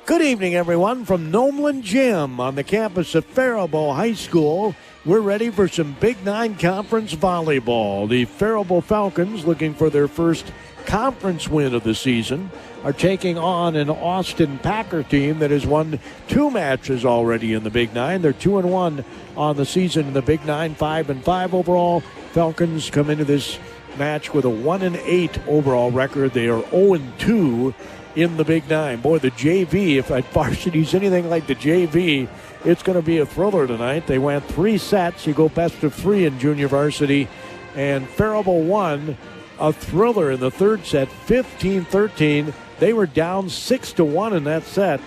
Good evening, everyone, from Nomeland Gym on the campus of Faribault High School. We're ready for some Big Nine Conference volleyball. The Faribault Falcons, looking for their first conference win of the season, are taking on an Austin Packer team that has won 2 matches already in the Big Nine. They're 2-1 on the season in the Big Nine, 5-5 overall. Falcons come into this match with a 1-8 overall record. They are 0-2 in the Big Nine. Boy, the JV, if varsity's anything like the JV, it's going to be a thriller tonight. They went 3 sets. You go best of 3 in junior varsity. And Faribault won a thriller in the third set, 15-13. They were down 6-1 in that set.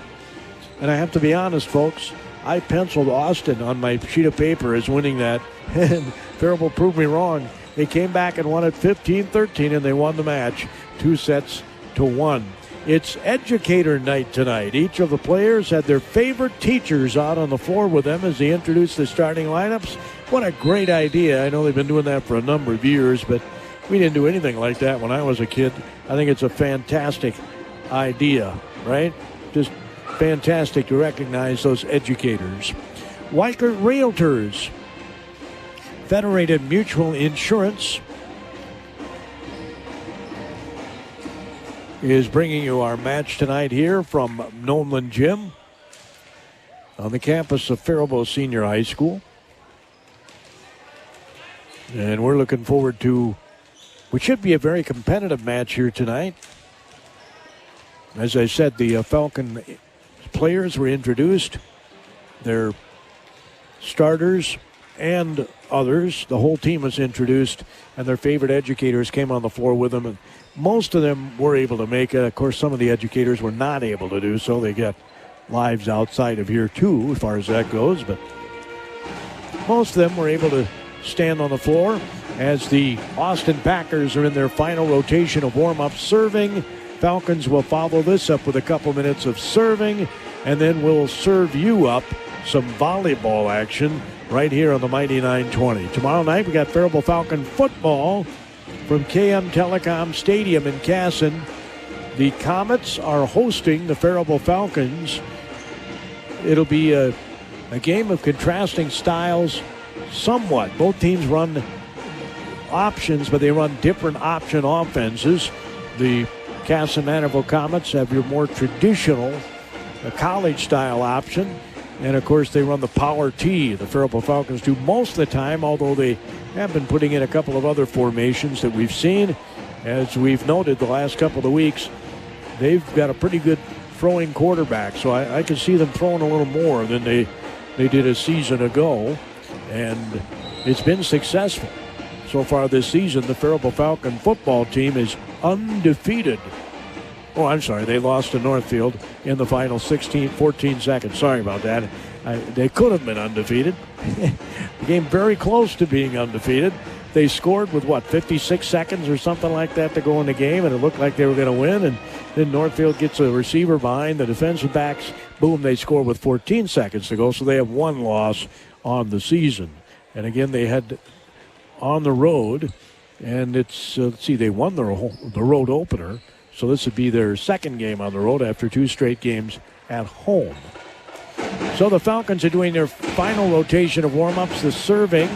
And I have to be honest, folks, I penciled Austin on my sheet of paper as winning that. And Faribault proved me wrong. They came back and won it 15-13, and they won the match 2-1. It's educator night tonight. Each of the players had their favorite teachers out on the floor with them as they introduced the starting lineups. What a great idea. I know they've been doing that for a number of years, but we didn't do anything like that when I was a kid. I think it's a fantastic idea, right? Just fantastic to recognize those educators. Weichert Realtors, Federated Mutual Insurance, is bringing you our match tonight here from Nomeland Gym on the campus of Faribault Senior High School. And we're looking forward to what should be a very competitive match here tonight. As I said, the Falcon players were introduced, their starters and others. The whole team was introduced, and their favorite educators came on the floor with them. And most of them were able to make it. Of course, some of the educators were not able to do so. They got lives outside of here, too, as far as that goes. But most of them were able to stand on the floor as the Austin Packers are in their final rotation of warm-up serving. Falcons will follow this up with a couple minutes of serving, and then we'll serve you up some volleyball action right here on the Mighty 920. Tomorrow night, we got Faribault Falcon football from KM Telecom Stadium in Casson. The Comets are hosting the Faribault Falcons. It'll be a game of contrasting styles somewhat. Both teams run options, but they run different option offenses. The Casson-Manitowoc Comets have your more traditional college-style option. And, of course, they run the power T. The Faribault Falcons do most of the time, although they have been putting in a couple of other formations that we've seen. As we've noted the last couple of weeks, they've got a pretty good throwing quarterback. So I can see them throwing a little more than they did a season ago. And it's been successful. So far this season, the Faribault Falcon football team is undefeated. Oh, I'm sorry. They lost to Northfield in the final 14 seconds. Sorry about that. They could have been undefeated. The game very close to being undefeated. They scored with, 56 seconds or something like that to go in the game, and it looked like they were going to win. And then Northfield gets a receiver behind the defensive backs. Boom, they score with 14 seconds to go. So they have 1 loss on the season. And again, they had on the road, and it's, they won the road opener. So this would be their second game on the road after 2 straight games at home. So the Falcons are doing their final rotation of warm-ups. The serving,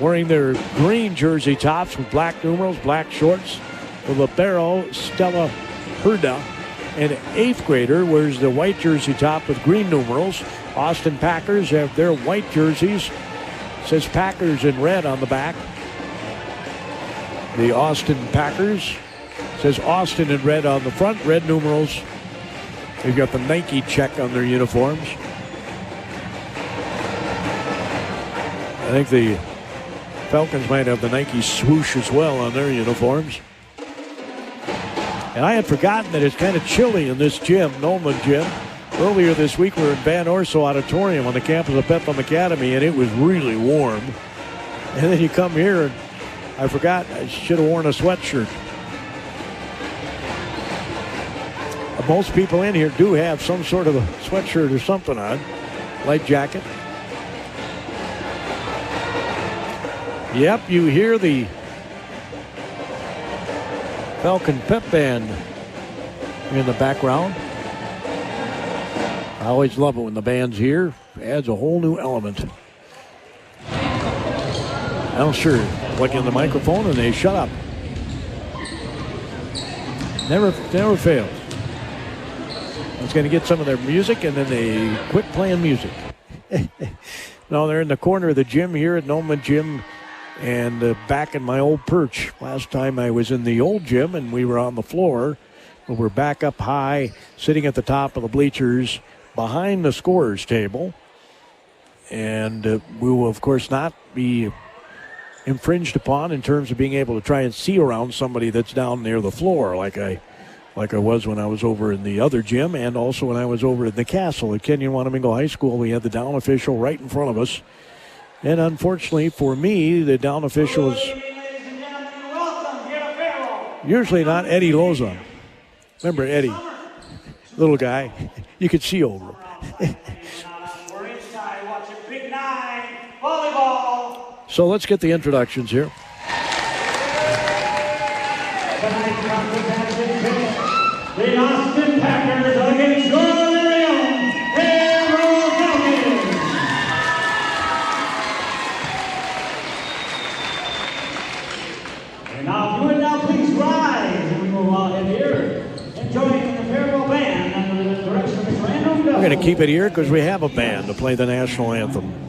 wearing their green jersey tops with black numerals, black shorts. The libero, Stella Herda, an 8th grader, wears the white jersey top with green numerals. Austin Packers have their white jerseys. It says Packers in red on the back. The Austin Packers. Says Austin in red on the front, red numerals. They've got the Nike check on their uniforms. I think the Falcons might have the Nike swoosh as well on their uniforms. And I had forgotten that it's kind of chilly in this gym, Nomeland Gym. Earlier this week, we were in Van Orso Auditorium on the campus of Bethlehem Academy, and it was really warm. And then you come here, and I forgot I should have worn a sweatshirt. Most people in here do have some sort of a sweatshirt or something on. Light jacket. Yep, you hear the Falcon pep band in the background. I always love it when the band's here. Adds a whole new element. Well, sure, plug in the microphone and they shut up. Never fails. I was going to get some of their music and then they quit playing music. No, they're in the corner of the gym here at Noma Gym and back in my old perch. Last time I was in the old gym and we were on the floor. But we're back up high, sitting at the top of the bleachers behind the scorer's table. And we will, of course, not be infringed upon in terms of being able to try and see around somebody that's down near the floor like I was when I was over in the other gym and also when I was over in the castle at Kenyon Wanamingo High School. We had the down official right in front of us. And unfortunately for me, the down official is usually not Eddie Lozon. Remember Eddie, little guy, you could see over him. We're inside watching Big 9 volleyball. So let's get the introductions here. Tonight's competition pitch, the Austin Packers against your very own Faribault Falcons. And now, if you would now please rise and we move on in here and join the Faribault band under the direction of Mr. Randall. We're going to keep it here because we have a band to play the national anthem.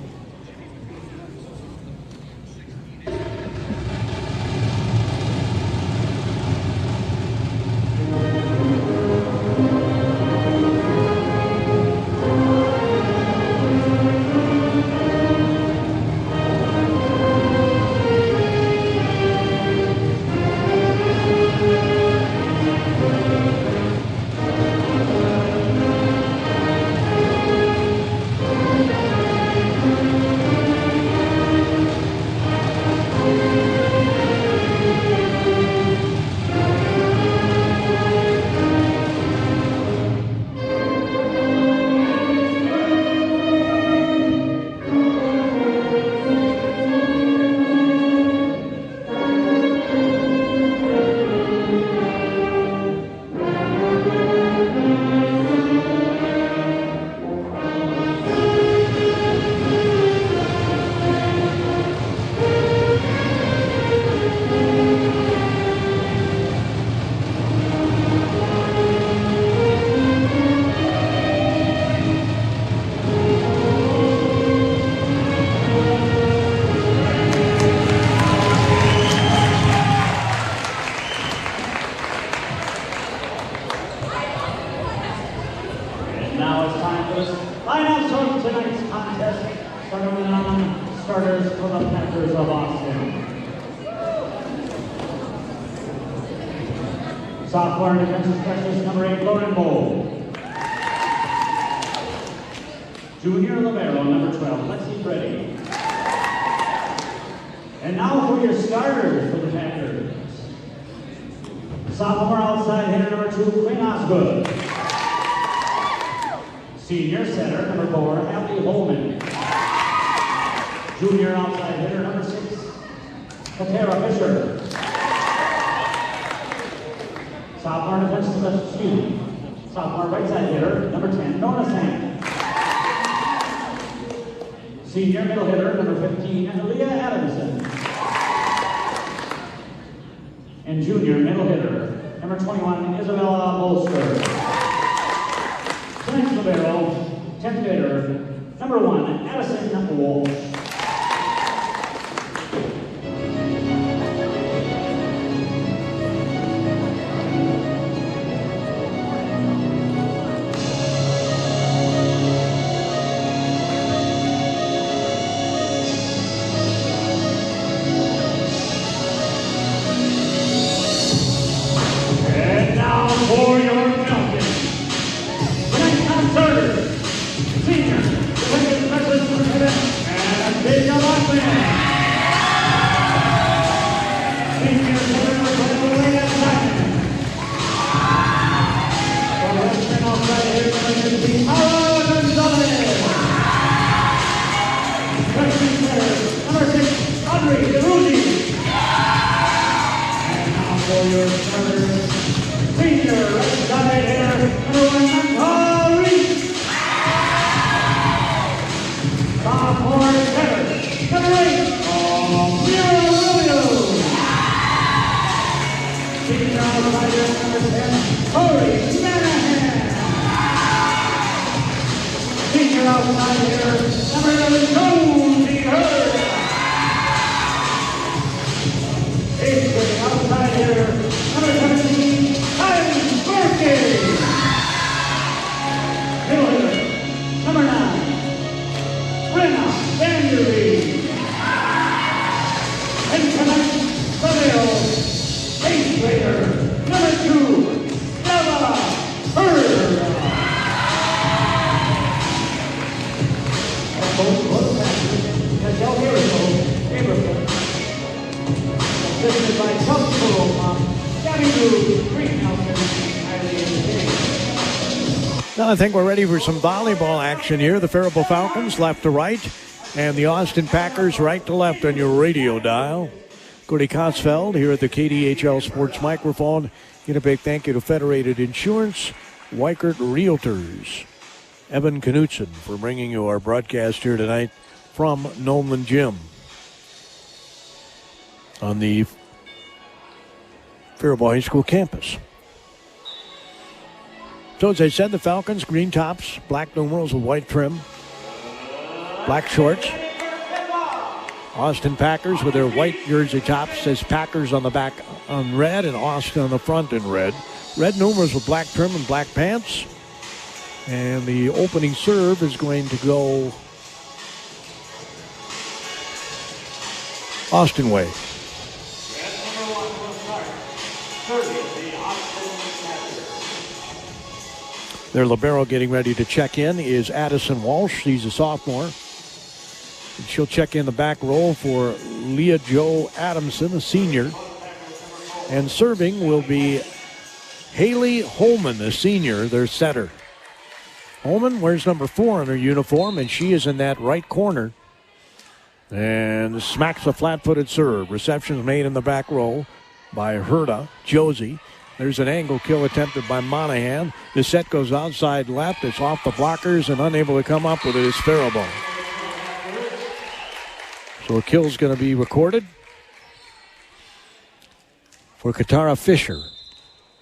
Sophomore defensive specialist number 8, Faribault. Junior libero number 12, Lexi Freddy. And now for your starters for the Packers. Sophomore outside hitter number 2, Quinn Osgood. Senior center number 4, Abby Holman. Junior outside hitter number 6, Katara Fisher. Sophomore defensive specialist, sophomore right side hitter, number 10, Nora Sand. Senior middle hitter, number 15, Leah Adamson. And junior middle hitter, number 21, Isabella Bolster. Tonight's libero, 10th hitter, number 1, Addison Walsh. outside hitter, number 11, Jonesy Hurd. Eighth grade outside hitter, number 17, Tyler Berkey. Middle hitter, number 9, Brenna Vanderby. And tonight, the middle, 8th grader, number 2, Stella Hurd. Assisted by Chuck Burrow, Gabby Lou, Green Nelson, Now I think we're ready for some volleyball action here. The Faribault Falcons left to right, and the Austin Packers right to left on your radio dial. Gordy Kosfeld here at the KDHL Sports Microphone. Get a big thank you to Federated Insurance, Weichert Realtors, Evan Knutson for bringing you our broadcast here tonight from Nolan Gym on the Faribault High School campus. So as I said, the Falcons, green tops, black numerals with white trim, black shorts. Austin Packers with their white jersey tops, says Packers on the back on red and Austin on the front in red. Red numerals with black trim and black pants. And the opening serve is going to go Austin way. Their libero getting ready to check in is Addison Walsh. She's a sophomore. And she'll check in the back row for Leah Jo Adamson, a senior. And serving will be Haley Holman, a senior, their setter. Holman wears number 4 on her uniform, and she is in that right corner. And smacks a flat-footed serve. Receptions made in the back row by Herda, Josie. There's an angle kill attempted by Monahan. The set goes outside left. It's off the blockers, and unable to come up with it is Faribault. So a kill's going to be recorded for Katara Fisher.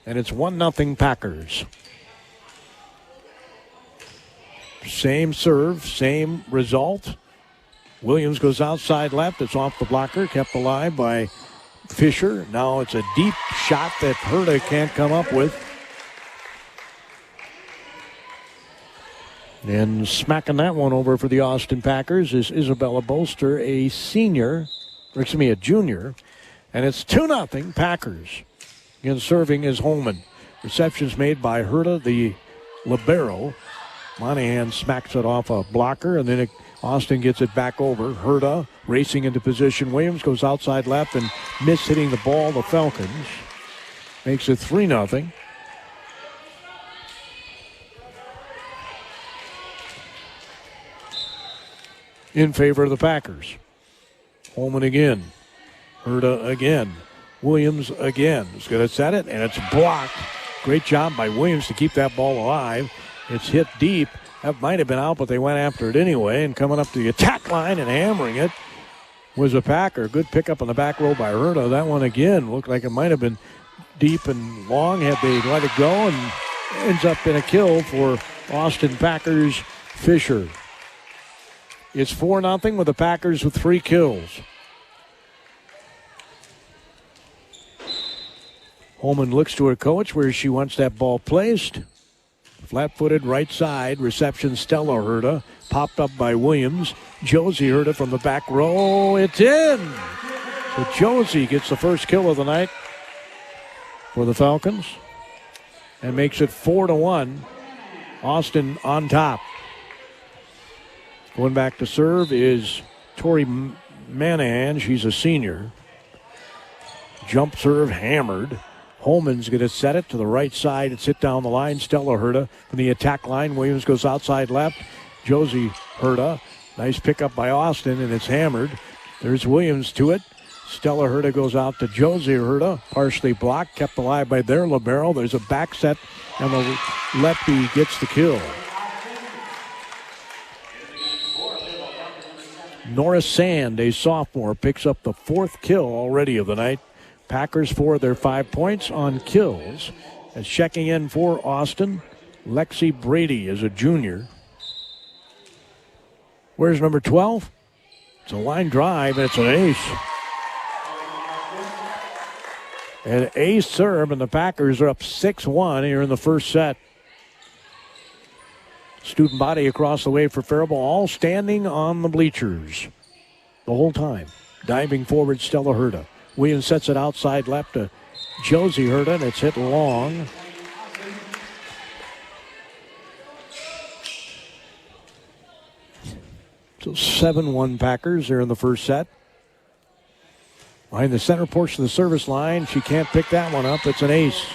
And it's 1-0 Packers. Same serve, same result. Williams goes outside left. It's off the blocker, kept alive by Fisher. Now it's a deep shot that Herda can't come up with. And smacking that one over for the Austin Packers is Isabella Bolster, a junior. And it's 2-0 Packers. Again, serving is Holman. Receptions made by Herda, the libero. Monahan smacks it off a blocker, and then Austin gets it back over. Herda racing into position. Williams goes outside left and hitting the ball. The Falcons makes it 3-0. In favor of the Packers. Holman again. Herda again. Williams again. He's going to set it, and it's blocked. Great job by Williams to keep that ball alive. It's hit deep. That might have been out, but they went after it anyway. And coming up to the attack line and hammering it was a Packer. Good pickup on the back row by Herda. That one again looked like it might have been deep and long had they let it go, and ends up in a kill for Austin Packers Fisher. It's 4-0 with the Packers with 3 kills. Holman looks to her coach where she wants that ball placed. Flat-footed right side. Reception Stella Herda. Popped up by Williams. Josie Herda from the back row. It's in! So Josie gets the first kill of the night for the Falcons. And makes it 4-1. Austin on top. Going back to serve is Tori Manahan. She's a senior. Jump serve hammered. Holman's going to set it to the right side and sit down the line. Stella Herda from the attack line. Williams goes outside left. Josie Herda. Nice pickup by Austin, and it's hammered. There's Williams to it. Stella Herda goes out to Josie Herda. Partially blocked, kept alive by their libero. There's a back set, and the lefty gets the kill. Nora Sand, a sophomore, picks up the 4th kill already of the night. Packers for their 5 points on kills. And checking in for Austin, Lexi Brady is a junior. Where's number 12? It's a line drive, and it's an ace. An ace serve, and the Packers are up 6-1 here in the first set. Student body across the way for Faribault, all standing on the bleachers the whole time. Diving forward, Stella Herta. Williams sets it outside left to Josie Herta, and it's hit long. So 7-1 Packers there in the first set. Behind the center portion of the service line, she can't pick that one up. It's an ace.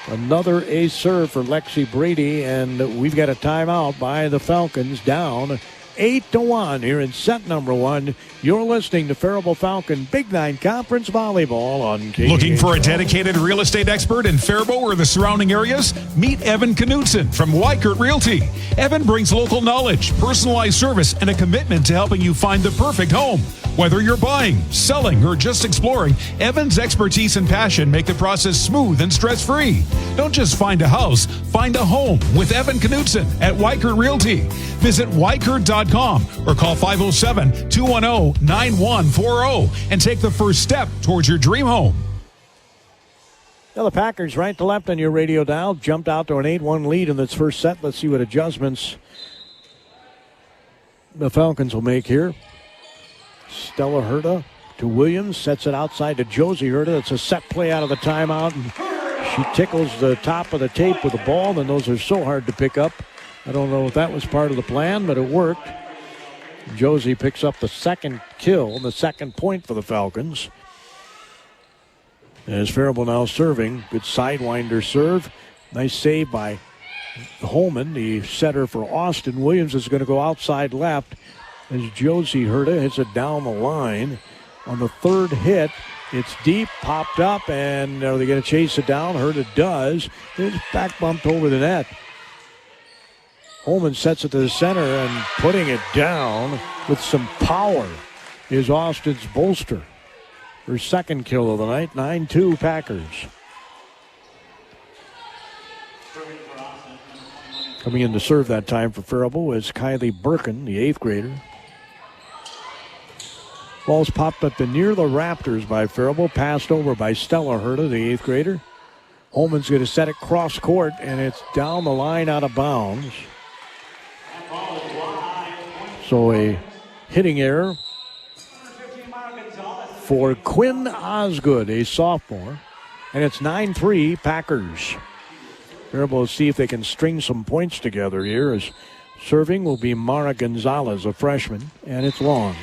Another ace serve for Lexi Brady, and we've got a timeout by the Falcons, down 8-1 here in set number 1. You're listening to Faribault Falcon Big Nine Conference Volleyball on KDHL. Looking for a dedicated real estate expert in Faribault or the surrounding areas? Meet Evan Knutson from Weikert Realty. Evan brings local knowledge, personalized service, and a commitment to helping you find the perfect home. Whether you're buying, selling, or just exploring, Evan's expertise and passion make the process smooth and stress-free. Don't just find a house, find a home with Evan Knutson at Weikert Realty. Visit Weikert.com or call 507-210-9140 and take the first step towards your dream home. Now the Packers right to left on your radio dial jumped out to an 8-1 lead in this first set. Let's see what adjustments the Falcons will make here. Stella Herta to Williams, sets it outside to Josie Herta. It's a set play out of the timeout, and she tickles the top of the tape with the ball, and those are so hard to pick up. I don't know if that was part of the plan, but it worked. Josie picks up the second kill and the second point for the Falcons. As Faribault now serving, good sidewinder serve. Nice save by Holman, the setter for Austin. Williams is going to go outside left as Josie Herta hits it down the line. On the third hit, it's deep, popped up, and are they going to chase it down? Herta does. It's back bumped over the net. Holman sets it to the center, and putting it down with some power is Austin's Bolster. Her second kill of the night, 9-2 Packers. Coming in to serve that time for Faribault is Kylie Birkin, the 8th grader. Ball's popped up to near the Raptors by Faribault, passed over by Stella Herta, the 8th grader. Holman's going to set it cross court, and it's down the line out of bounds. So a hitting error for Quinn Osgood, a sophomore. And it's 9-3 Packers. Faribault will see if they can string some points together here, as serving will be Mara Gonzalez, a freshman, and it's long.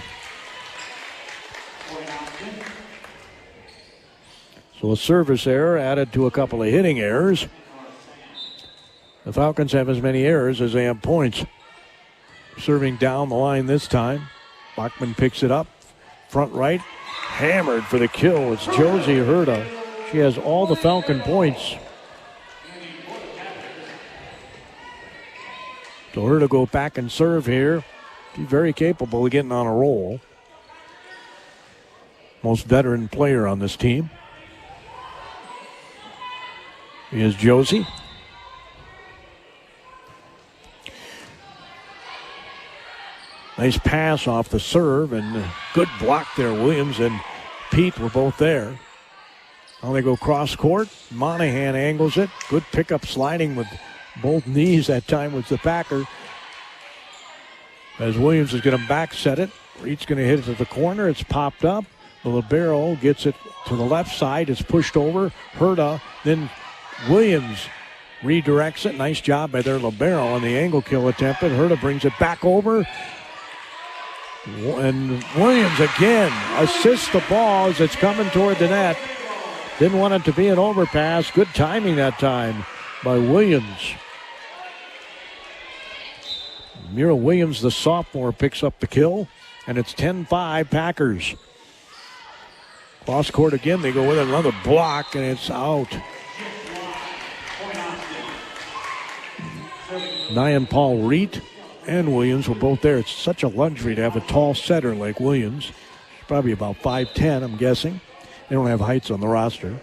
So a service error added to a couple of hitting errors. The Falcons have as many errors as they have points. Serving down the line this time. Bachman picks it up. Front right. Hammered for the kill. It's Josie Herta. She has all the Falcon points. So Herta go back and serve here. She's very capable of getting on a roll. Most veteran player on this team is Josie. Nice pass off the serve, and good block there. Williams and Pete were both there. Now they go cross court. Monahan angles it. Good pickup sliding with both knees that time was the Packer. As Williams is going to back set it. Reed's going to hit it to the corner. It's popped up. The libero gets it to the left side. It's pushed over. Herta, then Williams redirects it. Nice job by their libero on the angle kill attempted. Herta brings it back over. And Williams again assists the ball as it's coming toward the net. Didn't want it to be an overpass. Good timing that time by Williams. Mira Williams, the sophomore, picks up the kill. And it's 10-5 Packers. Cross court again. They go with another block, and it's out. Nyan Paul Reet and Williams were both there. It's such a luxury to have a tall setter like Williams. She's probably about 5'10", I'm guessing. They don't have heights on the roster.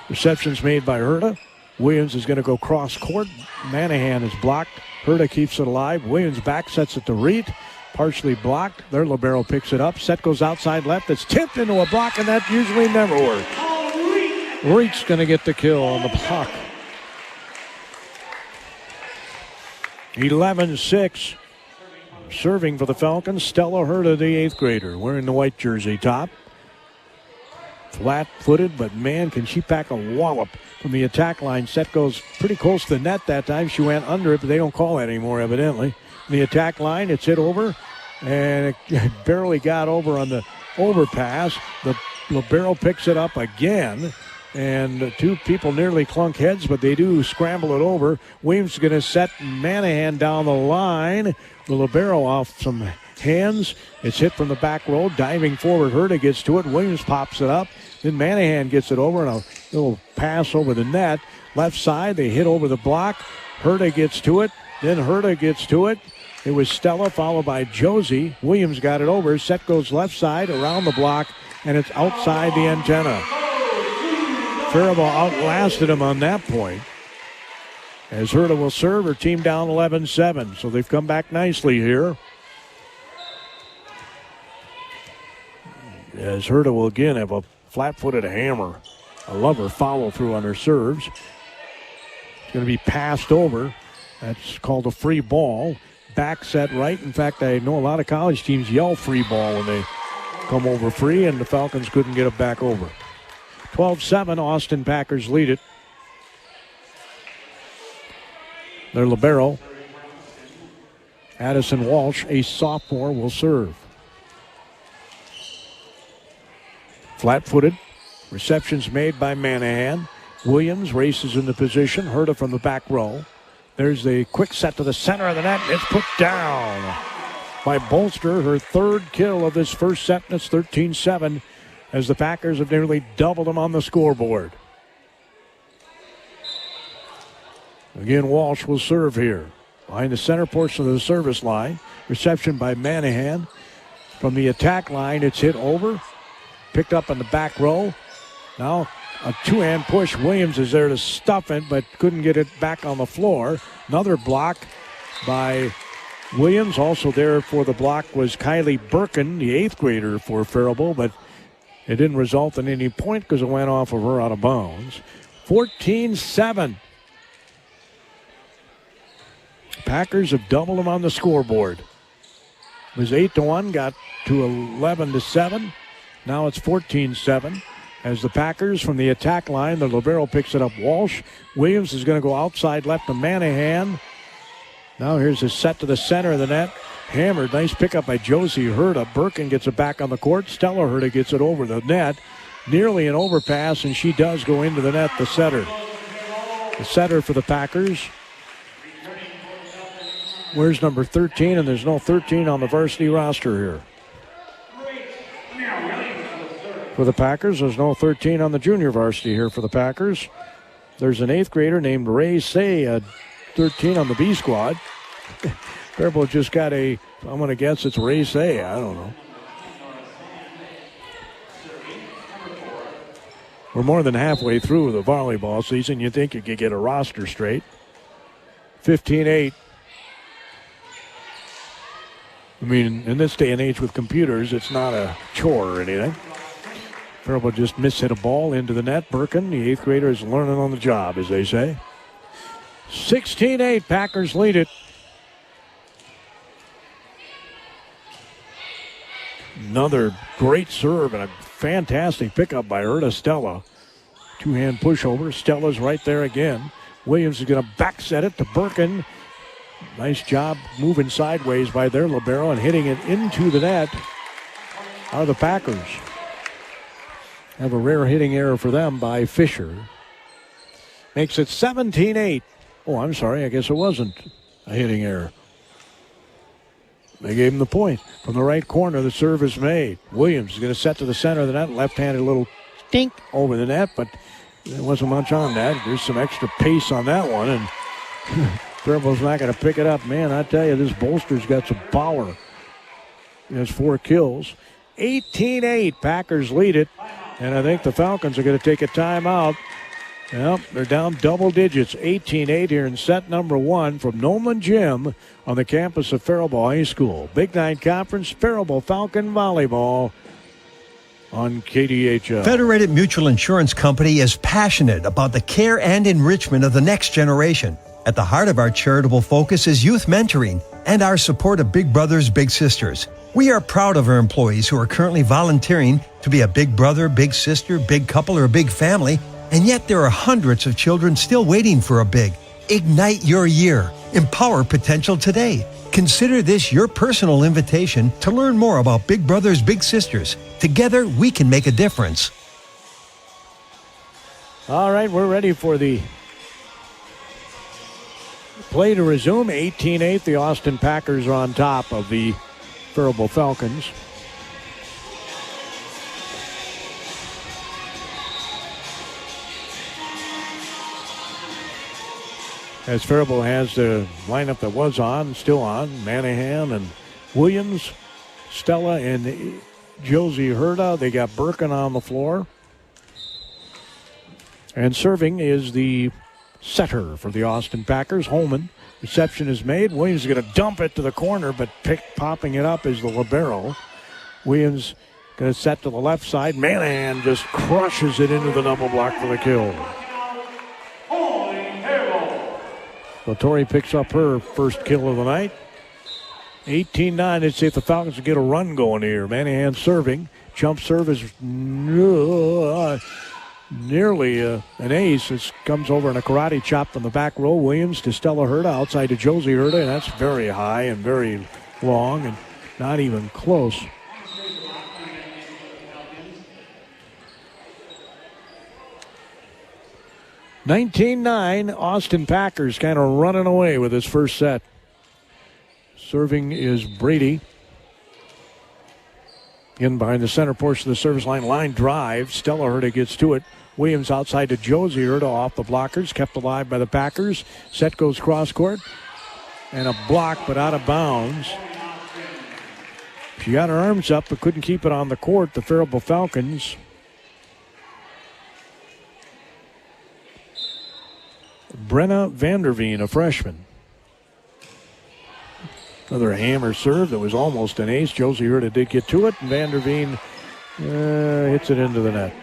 Receptions made by Herta. Williams is going to go cross court. Manahan is blocked. Herta keeps it alive. Williams back sets it to Reed. Partially blocked. Their libero picks it up. Set goes outside left. It's tipped into a block, and that usually never works. Reed's going to get the kill on the block. 11-6. Serving for the Falcons, Stella Herta, the 8th grader, wearing the white jersey top. Flat-footed, but man, can she pack a wallop from the attack line. Set goes pretty close to the net that time. She went under it, but they don't call that anymore, evidently. The attack line, it's hit over, and it barely got over on the overpass. The libero picks it up again, and two people nearly clunk heads, but they do scramble it over. Williams is going to set Manahan down the line. The libero off some hands. It's hit from the back row. Diving forward, Herta gets to it. Williams pops it up. Then Manahan gets it over, and a little pass over the net. Left side, they hit over the block. Herta gets to it. Then Herta gets to it. It was Stella followed by Josie. Williams got it over. Set goes left side around the block, and it's outside the antenna. Faribault outlasted him on that point. As Herta will serve, her team down 11-7. So they've come back nicely here. As Herta will again have a flat-footed hammer. I love her follow-through on her serves. It's going to be passed over. That's called a free ball. Back set right. In fact, I know a lot of college teams yell free ball when they come over free, and the Falcons couldn't get it back over. 12-7, Austin Packers lead it. Their libero, Addison Walsh, a sophomore, will serve. Flat-footed. Receptions made by Manahan. Williams races into position. Herta from the back row. There's the quick set to the center of the net. It's put down by Bolster. Her third kill of this first set, and it's 13-7 as the Packers have nearly doubled them on the scoreboard. Again, Walsh will serve here. Behind the center portion of the service line. Reception by Manahan. From the attack line, it's hit over. Picked up in the back row. Now a two-hand push. Williams is there to stuff it, but couldn't get it back on the floor. Another block by Williams. Also there for the block was Kylie Birkin, the 8th grader for Faribault, but it didn't result in any point because it went off of her out of bounds. 14-7. Packers have doubled them on the scoreboard. It was 8-1, got to 11-7. Now it's 14-7. As the Packers from the attack line, the libero picks it up. Walsh. Williams is going to go outside left to Manahan. Now here's a set to the center of the net. Hammered. Nice pickup by Josie Herta. Birkin gets it back on the court. Stella Herta gets it over the net. Nearly an overpass, and she does go into the net, the setter. The setter for the Packers. Where's number 13? And there's no 13 on the varsity roster here. For the Packers, there's no 13 on the junior varsity here for the Packers. There's an 8th grader named Ray Say, 13 on the B squad. Faribault just got I'm going to guess it's Ray Say. I don't know. We're more than halfway through the volleyball season. You'd think you could get a roster straight. 15-8. I mean, in this day and age with computers, it's not a chore or anything. Faribault just mishit a ball into the net. Birkin, the 8th grader, is learning on the job, as they say. 16-8, Packers lead it. Another great serve and a fantastic pickup by Herta Stella. Two-hand pushover. Stella's right there again. Williams is going to back set it to Birkin. Nice job moving sideways by their libero and hitting it into the net are the Packers. Have a rare hitting error for them by Fisher. Makes it 17-8. Oh, I'm sorry. I guess it wasn't a hitting error. They gave him the point. From the right corner, the serve is made. Williams is going to set to the center of the net. Left-handed little stink over the net, but there wasn't much on that. There's some extra pace on that one, and Faribault's not going to pick it up. Man, I tell you, this Bolster's got some power. He has 4 kills. 18-8, Packers lead it. And I think the Falcons are going to take a timeout. Well, they're down double digits, 18-8 here in set number 1 from Nolan Gym on the campus of Faribault High School. Big Night Conference, Faribault Falcon Volleyball on KDHL. Federated Mutual Insurance Company is passionate about the care and enrichment of the next generation. At the heart of our charitable focus is youth mentoring and our support of Big Brothers Big Sisters. We are proud of our employees who are currently volunteering to be a big brother, big sister, big couple, or a big family. And yet there are hundreds of children still waiting for a big. Ignite your year. Empower potential today. Consider this your personal invitation to learn more about Big Brothers Big Sisters. Together, we can make a difference. All right, we're ready for the play to resume. 18-8, the Austin Packers are on top of the Faribault Falcons. As Faribault has the lineup that was on, still on, Manahan and Williams, Stella and Josie Herda. They got Birkin on the floor. And serving is the setter for the Austin Packers, Holman. Reception is made. Williams is going to dump it to the corner, but popping it up is the libero. Williams going to set to the left side. Manahan just crushes it into the double block for the kill. Tori picks up her first kill of the night. 18-9. Let's see if the Falcons can get a run going here. Manahan serving. Jump serve is nearly an ace. It comes over in a karate chop from the back row. Williams to Stella Herda, outside to Josie Herda, and that's very high and very long and not even close. (19-9), Austin Packers kind of running away with his first set. Serving is Brady. In behind the center portion of the service line. Line drive. Stella Herda gets to it. Williams outside to Josie Herda off the blockers. Kept alive by the Packers. Set goes cross court. And a block, but out of bounds. She got her arms up, but couldn't keep it on the court. The Faribault Falcons. Brenna Vanderveen, a freshman. Another hammer serve that was almost an ace. Josie Herda did get to it, and Vanderveen hits it into the net.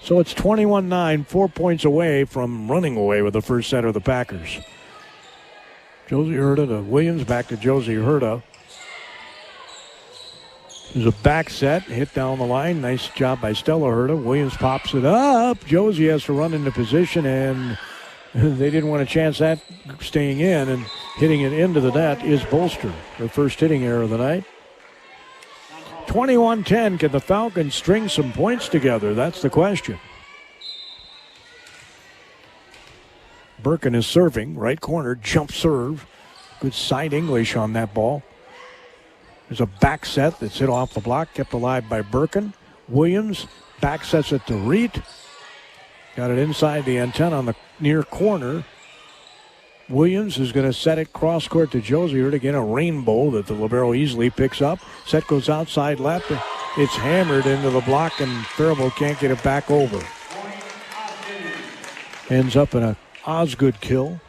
So it's 21-9, 4 points away from running away with the first set of the Packers. Josie Herda to Williams, back to Josie Herda. There's a back set, hit down the line. Nice job by Stella Herda. Williams pops it up. Josie has to run into position, and they didn't want to chance that staying in, and hitting it into the net is Bolster, their first hitting error of the night. 21-10, can the Falcons string some points together? That's the question. Birkin is serving, right corner, jump serve. Good side English on that ball. There's a back set that's hit off the block, kept alive by Birkin. Williams back sets it to Reed. Got it inside the antenna on the near corner. Williams is going to set it cross court to Josie Herda. Again, a rainbow that the libero easily picks up. Set goes outside left. It's hammered into the block, and Faribault can't get it back over. Ends up in a Osgood kill.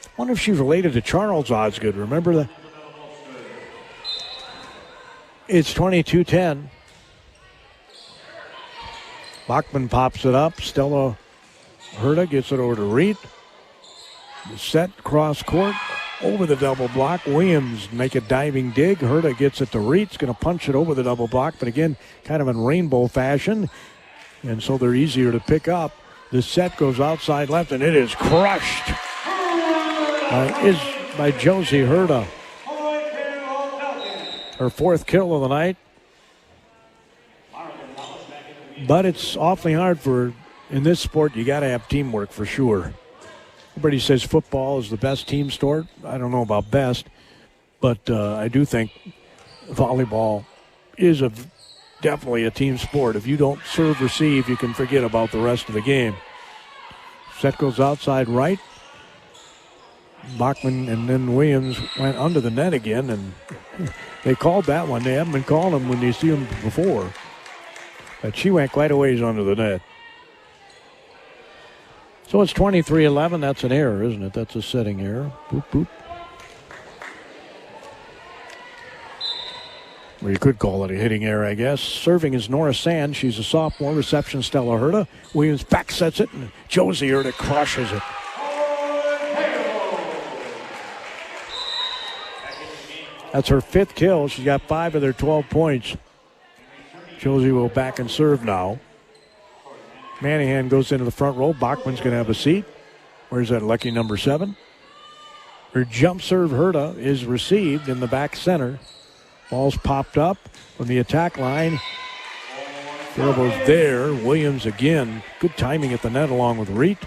I wonder if she's related to Charles Osgood. Remember that? It's 22-10. Bachman pops it up. Stella Herda gets it over to Reed. The set cross court over the double block. Williams make a diving dig. Herda gets it to Reed. Going to punch it over the double block, but again, kind of in rainbow fashion. And so they're easier to pick up. The set goes outside left, and it is crushed by Josie Herda. Her fourth kill of the night. But it's awfully hard in this sport, you got to have teamwork for sure. Everybody says football is the best team sport. I don't know about best, but I do think volleyball is definitely a team sport. If you don't serve, receive, you can forget about the rest of the game. Set goes outside right. Bachman and then Williams went under the net again, and They called that one. They haven't been calling them when you see them before. But she went quite a ways under the net. So it's 23-11. That's an error, isn't it? That's a setting error. Boop, boop. Well, you could call it a hitting error, I guess. Serving is Nora Sand. She's a sophomore. Reception, Stella Herta. Williams back sets it, and Josie Herta crushes it. That's her 5th kill. She's got 5 of their 12 points. Josie will back and serve now. Manahan goes into the front row. Bachman's going to have a seat. Where's that lucky number 7? Her jump serve, Herta, is received in the back center. Ball's popped up from the attack line. Faribault's there. Williams again. Good timing at the net along with Reed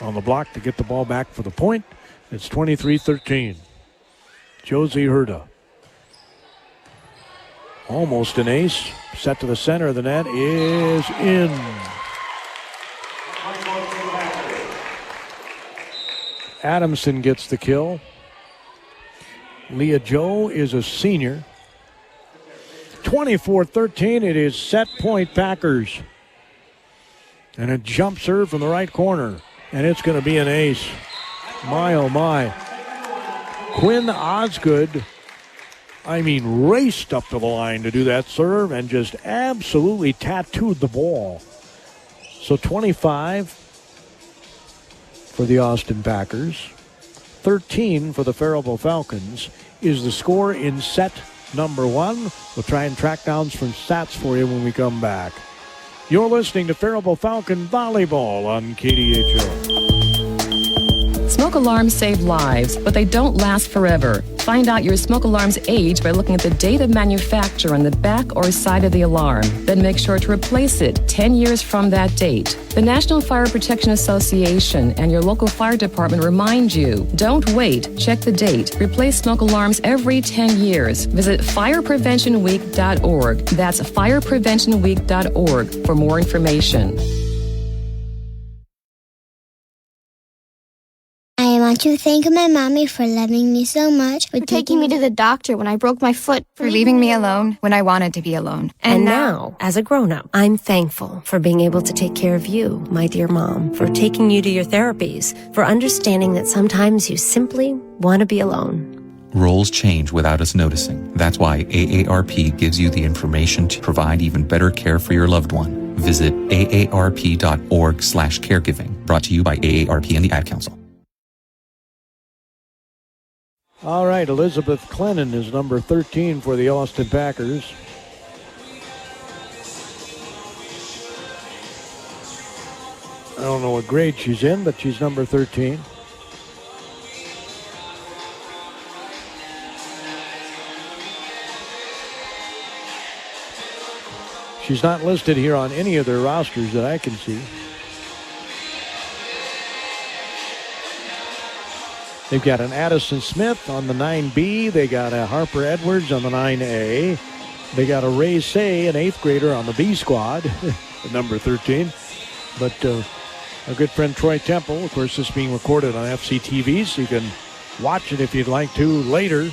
on the block to get the ball back for the point. It's 23-13. Josie Herta. Almost an ace. Set to the center of the net is in. Adamson gets the kill. Leah Joe is a senior. 24-13. It is set point Packers. And a jump serve from the right corner. And it's going to be an ace. My, oh my. Quinn Osgood, raced up to the line to do that serve and just absolutely tattooed the ball. So 25 for the Austin Packers. 13 for the Faribault Falcons is the score in set number 1. We'll try and track down some stats for you when we come back. You're listening to Faribault Falcon Volleyball on KDHL. Smoke alarms save lives, but they don't last forever. Find out your smoke alarm's age by looking at the date of manufacture on the back or side of the alarm. Then make sure to replace it 10 years from that date. The National Fire Protection Association and your local fire department remind you, don't wait, check the date. Replace smoke alarms every 10 years. Visit firepreventionweek.org. That's firepreventionweek.org for more information. I want to thank my mommy for loving me so much, for taking me to the doctor when I broke my foot, for leaving me alone when I wanted to be alone. And now, as a grown-up, I'm thankful for being able to take care of you, my dear mom, for taking you to your therapies, for understanding that sometimes you simply want to be alone. Roles change without us noticing. That's why AARP gives you the information to provide even better care for your loved one. Visit aarp.org/caregiving. Brought to you by AARP and the Ad Council. All right, Elizabeth Clennon is number 13 for the Austin Packers. I don't know what grade she's in, but she's number 13. She's not listed here on any of their rosters that I can see. They've got an Addison Smith on the 9B. They got a Harper Edwards on the 9A. They got a Ray Say, an 8th grader, on the B squad, the number 13. But our good friend Troy Temple, of course, this being recorded on FCTV, so you can watch it if you'd like to later.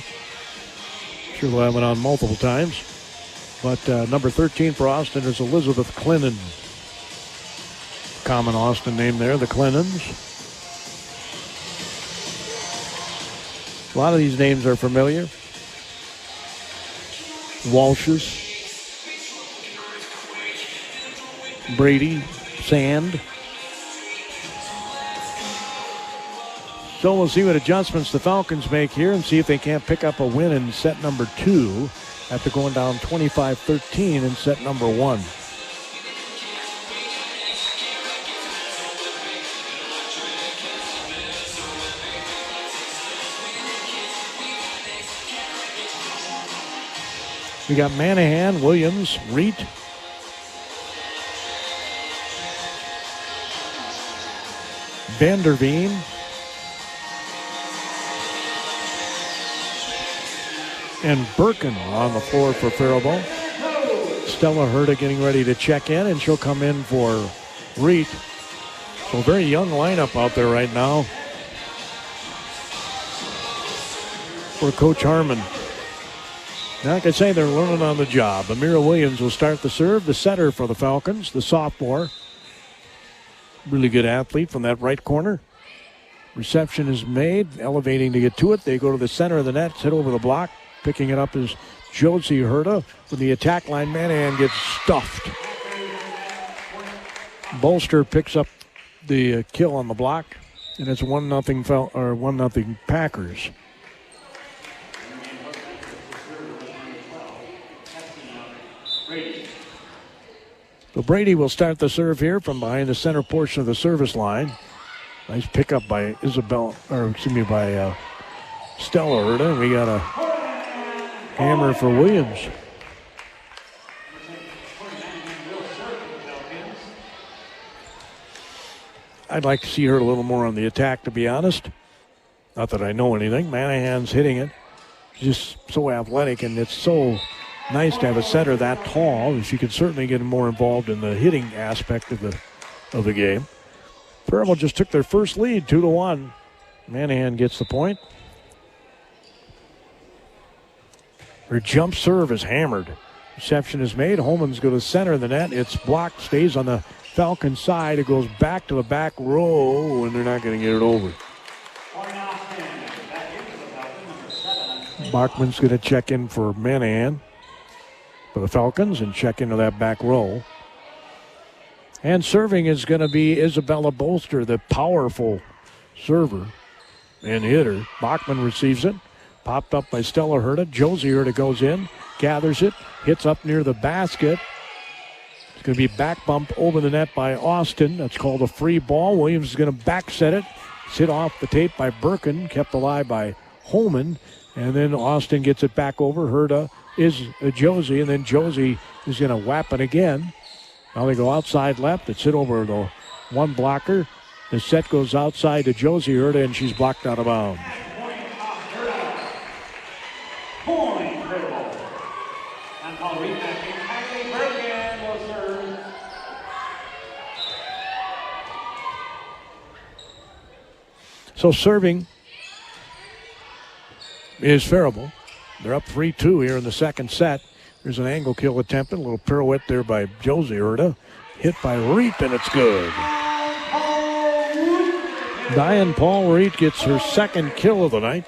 Sure we'll have it on multiple times. But number 13 for Austin is Elizabeth Clennon. Common Austin name there, the Clennons. A lot of these names are familiar. Walsh's, Brady, Sand. So we'll see what adjustments the Falcons make here and see if they can't pick up a win in set number 2 after going down 25-13 in set number 1. We got Manahan, Williams, Reet. Vanderveen. And Birkin on the floor for Faribault. Stella Herta getting ready to check in, and she'll come in for Reet. So a very young lineup out there right now for Coach Harmon. Like I say, they're learning on the job. Amira Williams will start the serve, the setter for the Falcons, the sophomore. Really good athlete from that right corner. Reception is made, elevating to get to it. They go to the center of the net, hit over the block. Picking it up is Josie Herta. From the attack line, Manahan gets stuffed. Bolster picks up the kill on the block, and it's 1-0 Packers. So Brady will start the serve here from behind the center portion of the service line. Nice pickup by Stella Herta. We got a hammer for Williams. I'd like to see her a little more on the attack, to be honest. Not that I know anything. Manahan's hitting it. She's just so athletic, and it's so nice to have a setter that tall. She could certainly get more involved in the hitting aspect of the game. Faribault just took their first lead, 2-1. Manahan gets the point. Her jump serve is hammered. Reception is made. Holman's going to center the net. It's blocked, stays on the Falcon side. It goes back to the back row, and they're not going to get it over. Bachman's going to check in for Manahan for the Falcons and check into that back row. And serving is going to be Isabella Bolster, the powerful server and hitter. Bachman receives it. Popped up by Stella Herta. Josie Herta goes in, gathers it, hits up near the basket. It's going to be back bump over the net by Austin. That's called a free ball. Williams is going to back set it. It's hit off the tape by Birkin, kept alive by Holman. And then Austin gets it back over. Herta is Josie, and then Josie is going to whap it again. Now they go outside left. It's hit over the one blocker. The set goes outside to Josie Herta, and she's blocked out of bounds. So serving is Faribault. They're up 3-2 here in the second set. There's an angle kill attempted. A little pirouette there by Josie Herta. Hit by Reet, and it's good. Diane Paul Reet gets her second kill of the night.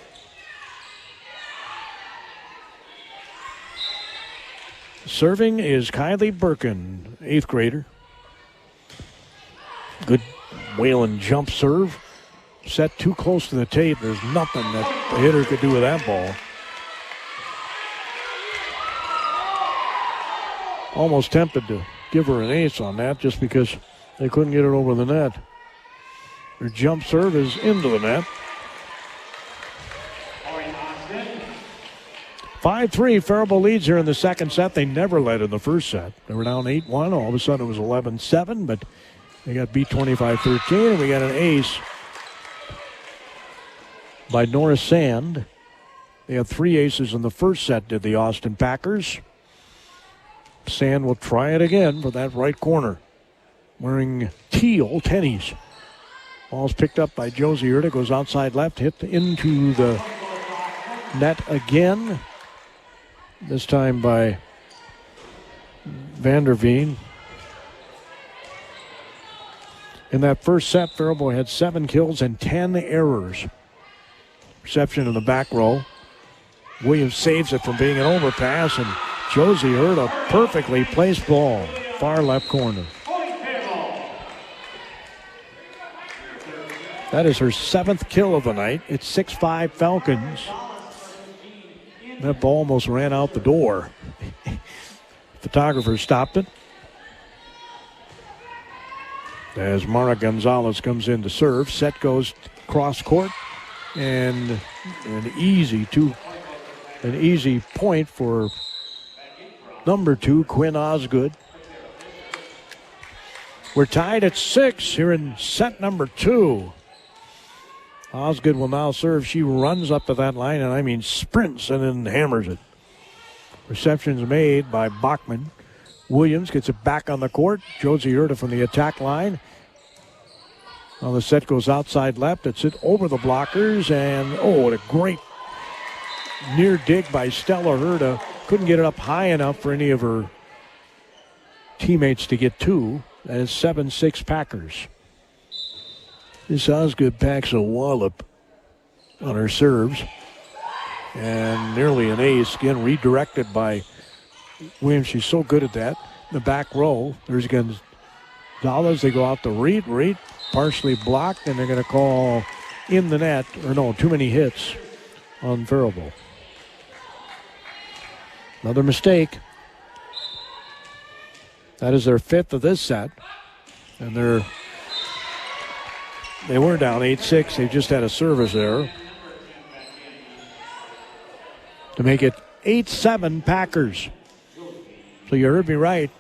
Serving is Kylie Birkin, 8th grader. Good Whalen jump serve. Set too close to the tape. There's nothing that the hitter could do with that ball. Almost tempted to give her an ace on that just because they couldn't get it over the net. Her jump serve is into the net. 5-3, Faribault leads here in the second set. They never led in the first set. They were down 8-1. All of a sudden it was 11-7, but they got beat 25-13, and we got an ace by Norris Sand. They had 3 aces in the first set, did the Austin Packers. Sand will try it again for that right corner. Wearing teal tennies. Ball's picked up by Josie Herta. Goes outside left. Hit into the net again. This time by Vanderveen. In that first set, Faribault had 7 kills and 10 errors. Reception in the back row. Williams saves it from being an overpass, and Josie Herta perfectly placed ball. Far left corner. That is her 7th kill of the night. It's 6-5 Falcons. That ball almost ran out the door. Photographer stopped it. As Mara Gonzalez comes in to serve. Set goes cross court. And an easy point for number 2, Quinn Osgood. We're tied at 6 here in set number 2. Osgood will now serve. She runs up to that line, and I mean sprints, and then hammers it. Reception's made by Bachman. Williams gets it back on the court. Josie Herta from the attack line. Well, the set goes outside left. It's hit over the blockers, and what a great near dig by Stella Herta couldn't get it up high enough for any of her teammates to get to. That is 7-6 Packers. This Osgood packs a wallop on her serves. And nearly an ace. Again, redirected by Williams. She's so good at that. The back row. There's Gonzalez. They go out to Reed. Partially blocked, and they're going to call in the net. Or no, too many hits on Faribault. Another mistake. That is their 5th of this set. And they were down 8-6. They just had a service error to make it 8-7 Packers. So you heard me right.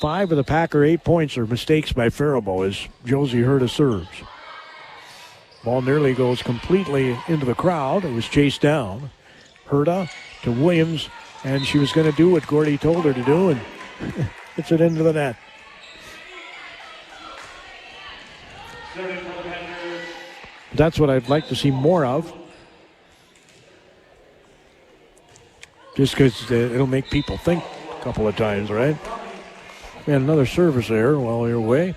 5 of the Packer 8 points are mistakes by Faribault as Josie Herta serves. Ball nearly goes completely into the crowd. It was chased down. Herta to Williams, and she was going to do what Gordy told her to do, and hits it into the net. That's what I'd like to see more of. Just because it'll make people think a couple of times, right? And another service error while you're away.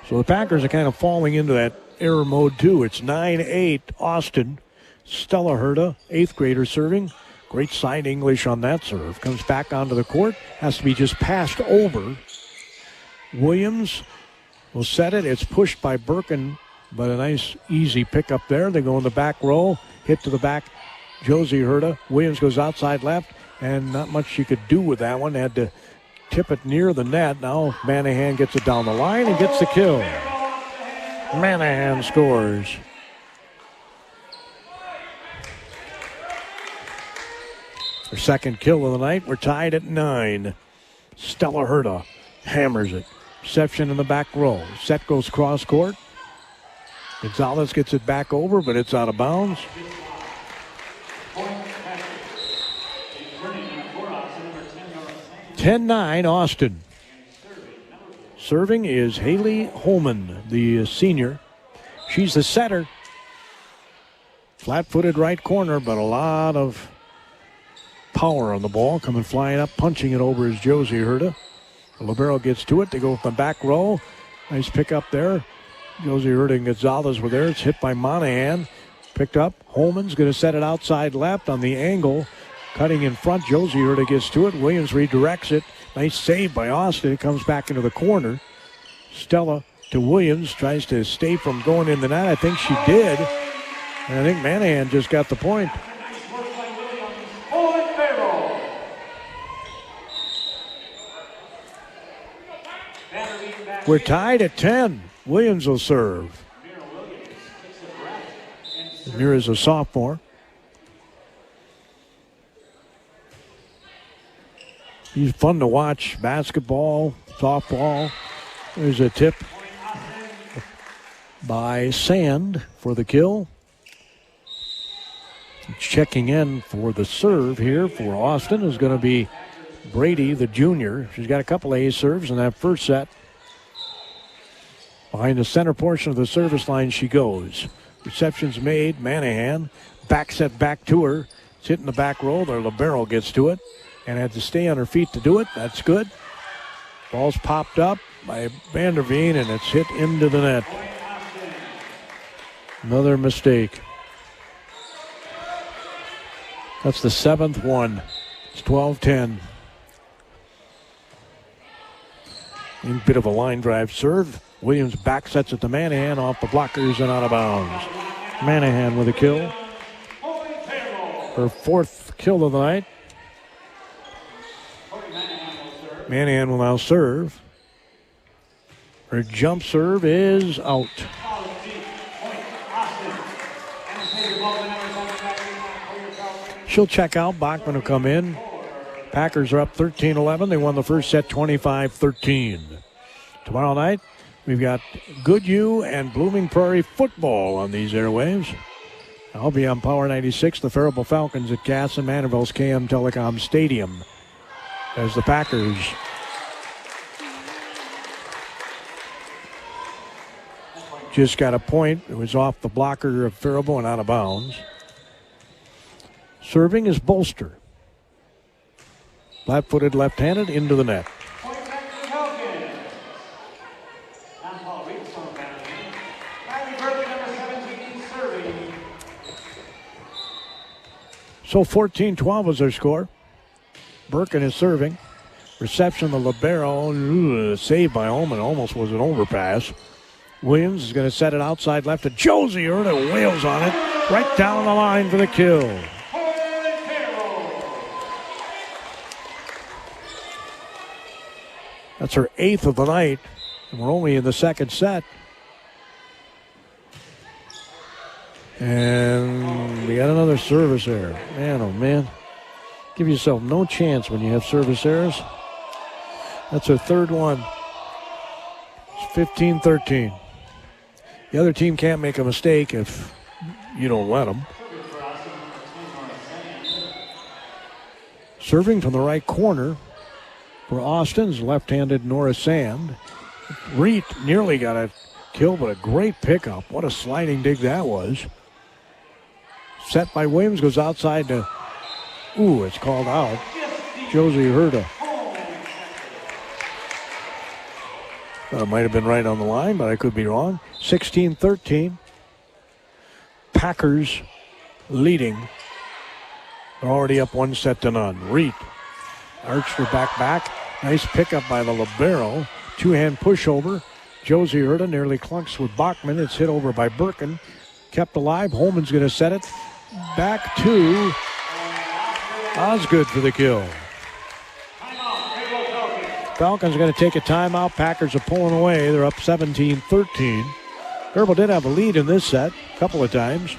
So the Packers are kind of falling into that error mode too. It's 9-8 Austin. Stella Herta, 8th grader serving. Great side English on that serve. Comes back onto the court. Has to be just passed over. Williams will set it. It's pushed by Birkin, but a nice easy pick up there. They go in the back row. Hit to the back. Josie Herta. Williams goes outside left, and not much she could do with that one. Had to tip it near the net. Now Manahan gets it down the line and gets the kill. Manahan scores. Her second kill of the night. We're tied at 9. Stella Herta hammers it. Reception in the back row. Set goes cross court. Gonzalez gets it back over, but it's out of bounds. 10-9 Austin. Serving is Haley Holman, the senior. She's the setter. Flat-footed right corner, but a lot of power on the ball. Coming flying up, punching it over is Josie Herta. Libero gets to it. They go from the back row. Nice pick up there. Josie Herta and Gonzalez were there. It's hit by Monahan. Picked up. Holman's going to set it outside left on the angle. Cutting in front. Josie Herta gets to it. Williams redirects it. Nice save by Austin. It comes back into the corner. Stella to Williams. Tries to stay from going in the net. I think she did. And I think Manahan just got the point. We're tied at 10. Williams will serve. Mira's a sophomore. He's fun to watch. Basketball, softball. There's a tip by Sand for the kill. Checking in for the serve here for Austin is going to be Brady, the junior. She's got a couple ace serves in that first set. Behind the center portion of the service line she goes. Reception's made. Manahan. Back set back to her. It's hitting the back row. Their libero gets to it and had to stay on her feet to do it. That's good. Ball's popped up by Vanderveen and it's hit into the net. Another mistake. That's the 7th one. It's 12-10. A bit of a line drive serve. Williams back sets it to Manahan off the blockers and out of bounds. Manahan with a kill. Her 4th kill of the night. Manahan will now serve. Her jump serve is out. She'll check out. Bachman will come in. Packers are up 13-11. They won the first set 25-13. Tomorrow night, we've got Goodhue and Blooming Prairie football on these airwaves. I'll be on Power 96, the Faribault Falcons at Cass and Mandeville's KM Telecom Stadium as the Packers just got a point. It was off the blocker of Faribault and out of bounds. Serving is Bolster. Flat-footed, left-handed, into the net. So 14-12 is their score. Birkin is serving. Reception, the libero. Saved by Ullman. Almost was an overpass. Williams is going to set it outside left to Josie. Erda wails on it. Right down the line for the kill. That's her 8th of the night. And we're only in the second set. And we got another service error. Man, oh man. Give yourself no chance when you have service errors. That's her third one. It's 15-13. The other team can't make a mistake if you don't let them. Serving from the right corner for Austin's left-handed Nora Sand. Reed nearly got a kill, but a great pickup. What a sliding dig that was. Set by Williams, goes outside to, it's called out. Josie Herta. Thought it might have been right on the line, but I could be wrong. 16-13. Packers leading. They're already up 1-0. Reed arched her back. Nice pickup by the libero. Two-hand pushover. Josie Herta nearly clunks with Bachman. It's hit over by Birkin. Kept alive. Holman's going to set it back to Osgood for the kill. Falcons are going to take a timeout. Packers are pulling away. They're up 17-13. Faribault did have a lead in this set a couple of times.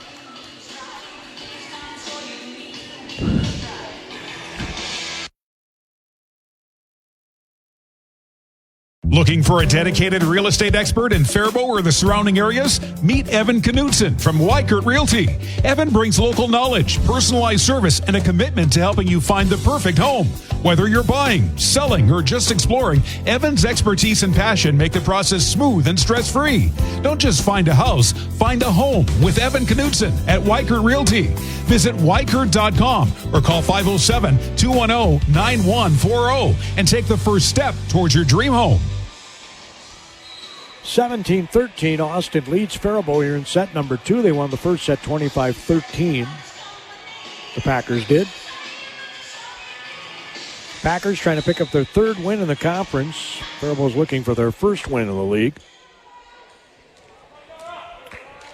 Looking for a dedicated real estate expert in Faribault or the surrounding areas? Meet Evan Knutson from Weikert Realty. Evan brings local knowledge, personalized service, and a commitment to helping you find the perfect home. Whether you're buying, selling, or just exploring, Evan's expertise and passion make the process smooth and stress-free. Don't just find a house, find a home with Evan Knutson at Weikert Realty. Visit Weikert.com or call 507-210-9140 and take the first step towards your dream home. 17-13, Austin leads Faribault here in set number 2. They won the first set 25-13. The Packers did. Packers trying to pick up their third win in the conference. Faribault's looking for their first win in the league.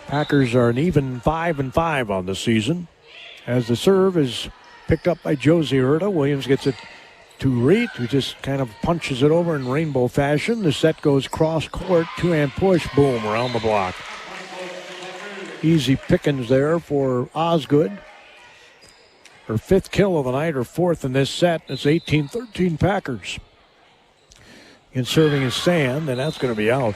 Packers are an even 5-5 on the season. As the serve is picked up by Josie Herta. Williams gets it to Reed, who just kind of punches it over in rainbow fashion. The set goes cross court, two-hand push, boom, around the block. Easy pickings there for Osgood. Her 5th kill of the night, her 4th in this set. It's 18-13 Packers. And serving is Sand, and that's going to be out.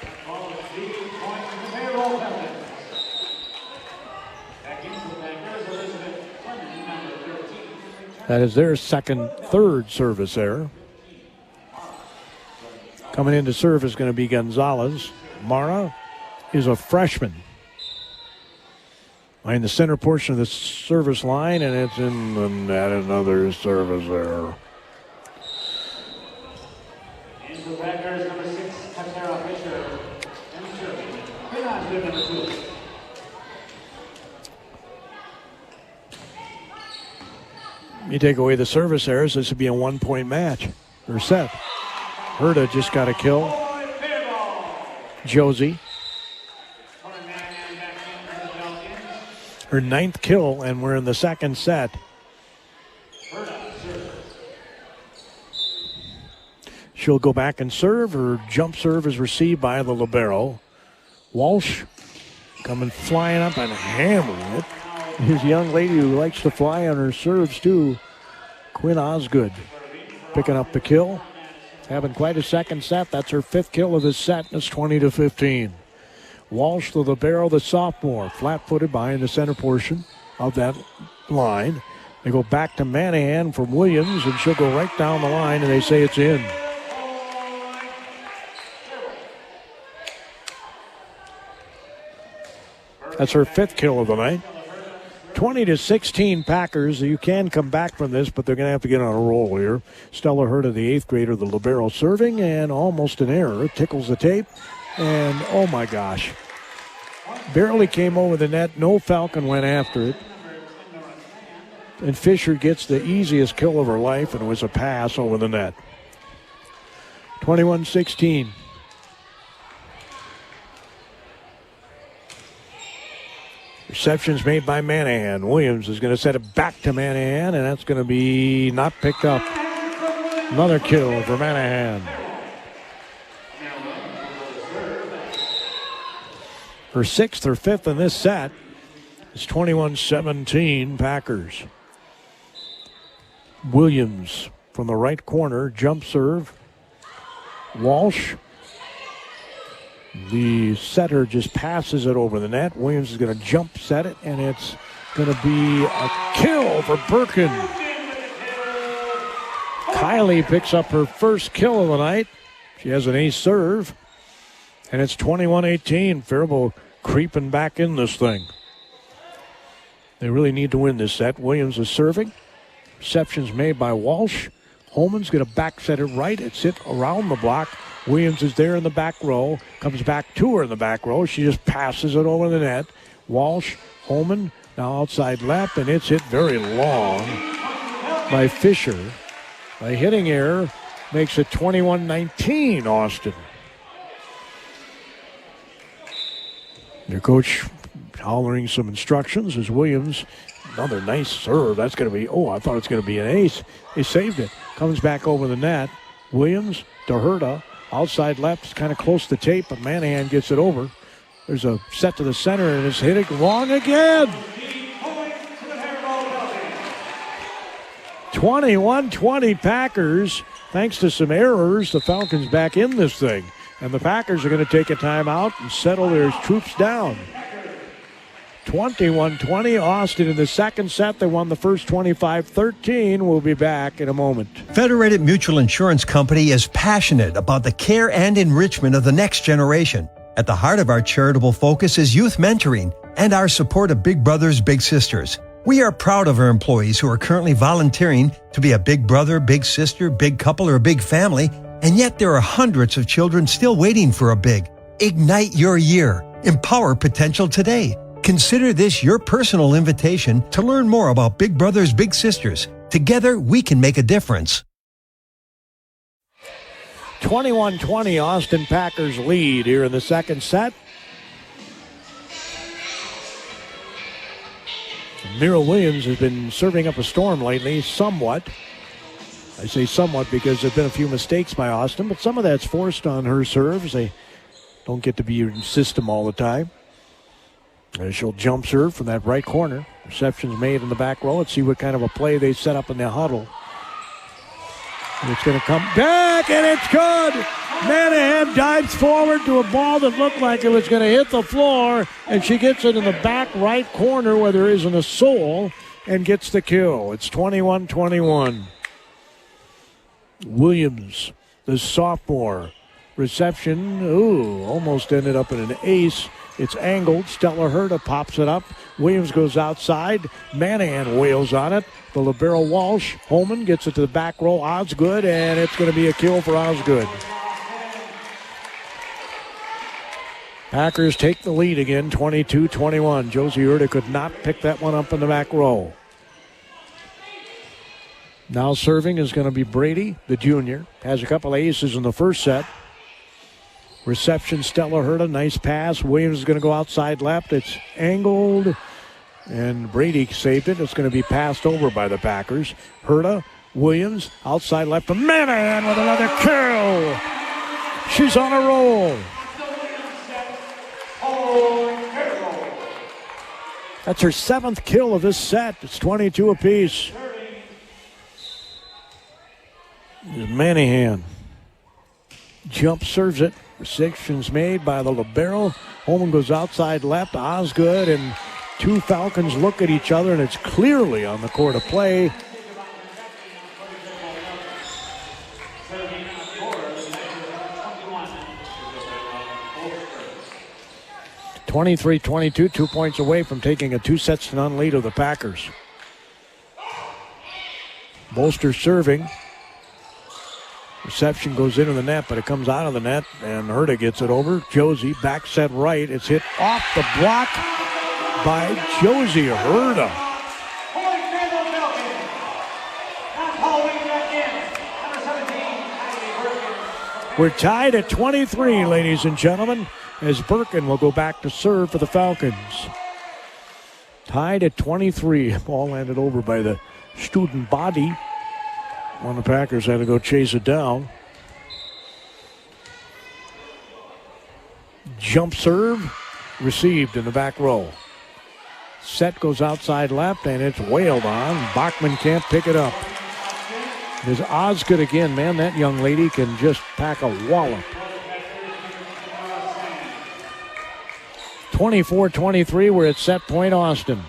That is their third service error. Coming in to serve is going to be Gonzalez. Mara is a freshman. In the center portion of the service line, and it's in the net. Another service error. You take away the service errors, this would be a 1-point match or set. Herta just got a kill. Josie. Her 9th kill, and we're in the second set. She'll go back and serve. Her jump serve is received by the libero. Walsh coming flying up and hammering it. His young lady who likes to fly on her serves too, Quinn Osgood, picking up the kill. Having quite a second set. That's her 5th kill of this set, and it's 20-15. Walsh, the libero, the sophomore, flat-footed behind the center portion of that line. They go back to Manahan from Williams, and she'll go right down the line, and they say it's in. That's her 5th kill of the night. 20-16 Packers. You can come back from this, but they're going to have to get on a roll here. Stella Herta, the 8th grader, the libero, serving, and almost an error. Tickles the tape, and oh my gosh. Barely came over the net. No Falcon went after it. And Fisher gets the easiest kill of her life, and it was a pass over the net. 21-16. Reception's made by Manahan. Williams is going to set it back to Manahan, and that's going to be not picked up. Another kill for Manahan. Her 6th or 5th in this set. It's 21-17 Packers. Williams from the right corner, jump serve. Walsh. The setter just passes it over the net. Williams is going to jump set it, and it's going to be a kill for Birkin. Kylie picks up her first kill of the night. She has an ace serve, and it's 21-18. Faribault creeping back in this thing. They really need to win this set. Williams is serving. Reception's made by Walsh. Holman's going to back set it right. It's hit around the block. Williams is there in the back row. Comes back to her in the back row. She just passes it over the net. Walsh, Holman, now outside left, and it's hit very long by Fisher. A hitting error makes it 21-19 Austin. Their coach hollering some instructions as Williams, another nice serve. That's going to be, I thought it's going to be an ace. They saved it. Comes back over the net. Williams to Herta. Outside left, it's kind of close to tape, but Manahan gets it over. There's a set to the center, and it's hit it wrong again. 21-20 Packers. Thanks to some errors, the Falcons back in this thing. And the Packers are going to take a timeout and settle their troops down. 21-20, Austin in the second set. They won the first 25-13. We'll be back in a moment. Federated Mutual Insurance Company is passionate about the care and enrichment of the next generation. At the heart of our charitable focus is youth mentoring and our support of Big Brothers Big Sisters. We are proud of our employees who are currently volunteering to be a big brother, big sister, big couple, or a big family, and yet there are hundreds of children still waiting for a big. Ignite your year. Empower potential today. Consider this your personal invitation to learn more about Big Brothers Big Sisters. Together, we can make a difference. 21-20, Austin Packers lead here in the second set. Mira Williams has been serving up a storm lately, somewhat. I say somewhat because there have been a few mistakes by Austin, but some of that's forced on her serves. They don't get to be in system all the time. And she'll jump serve from that right corner. Reception's made in the back row. Let's see what kind of a play they set up in the huddle. And it's going to come back, and it's good. Manahan dives forward to a ball that looked like it was going to hit the floor, and she gets it in the back right corner where there isn't a soul and gets the kill. It's 21-21. Williams, the sophomore. Reception, almost ended up in an ace. It's angled. Stella Herta pops it up. Williams goes outside. Manahan wails on it. The libero Walsh. Holman gets it to the back row. Osgood, and it's going to be a kill for Osgood. Packers take the lead again, 22-21. Josie Herta could not pick that one up in the back row. Now serving is going to be Brady, the junior. Has a couple aces in the first set. Reception, Stella Herta, nice pass. Williams is going to go outside left. It's angled, and Brady saved it. It's going to be passed over by the Packers. Herta, Williams, outside left. Manahan with another kill. She's on a roll. That's her 7th kill of this set. It's 22 apiece. Manahan jump serves it. Reception's made by the libero. Holman goes outside left. Osgood and two Falcons look at each other, and it's clearly on the court of play. 23-22, 2 points away from taking a 2-0 lead of the Packers. Bolster serving. Reception goes into the net, but it comes out of the net, and Herta gets it over. Josie, back set right. It's hit off the block by Josie Herta. We're tied at 23, ladies and gentlemen, as Birkin will go back to serve for the Falcons. Tied at 23. Ball landed over by the student body. One of the Packers had to go chase it down. Jump serve received in the back row. Set goes outside left, and it's wailed on. Bachman can't pick it up. There's Osgood again. Man, that young lady can just pack a wallop. 24-23, we're at set point Austin.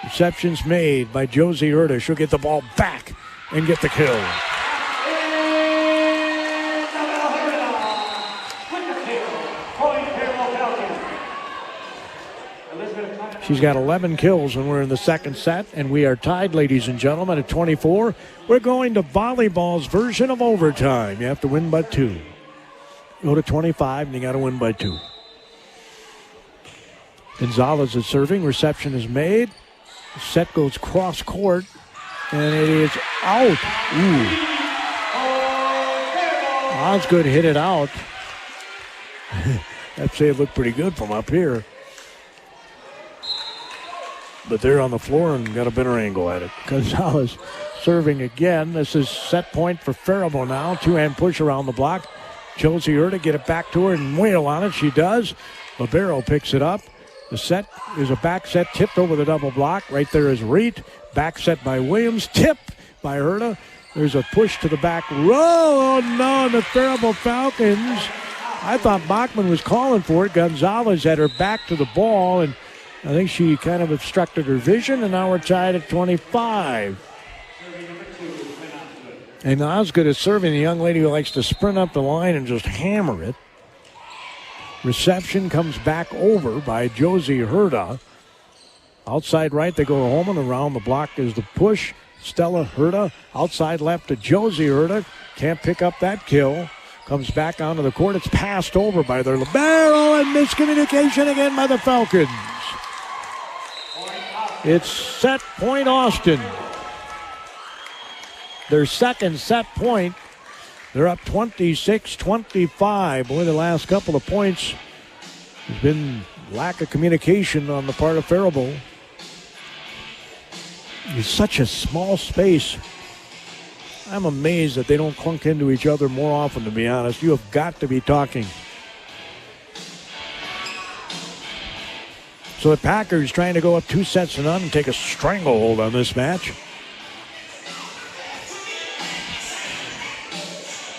Reception's made by Josie Herta. She'll get the ball back and get the kill. She's got 11 kills when we're in the second set, and we are tied, ladies and gentlemen, at 24. We're going to volleyball's version of overtime. You have to win by 2. Go to 25, and you got to win by 2. Gonzalez is serving. Reception is made. Set goes cross court, and it is out. Ooh. Osgood hit it out. I'd say it looked pretty good from up here. But they're on the floor and got a better angle at it. Gonzalez serving again. This is set point for Faribault now. Two-hand push around the block. Josie Herta get it back to her and wail on it. She does. Libero picks it up. The set is a back set tipped over the double block. Right there is Reed. Back set by Williams. Tipped by Herta. There's a push to the back row. Oh, no, the Faribault Falcons. I thought Bachman was calling for it. Gonzalez had her back to the ball, and I think she kind of obstructed her vision, and now we're tied at 25. And Osgood is serving the young lady who likes to sprint up the line and just hammer it. Reception comes back over by Josie Herta. Outside right, they go to Holman. Around the block is the push. Stella Herta. Outside left to Josie Herta. Can't pick up that kill. Comes back onto the court. It's passed over by their libero, and miscommunication again by the Falcons. It's set point Austin. Their second set point. They're up 26-25. Boy, the last couple of points has been lack of communication on the part of Faribault. It's such a small space. I'm amazed that they don't clunk into each other more often, to be honest. You have got to be talking. So the Packers trying to go up 2-0 and take a stranglehold on this match.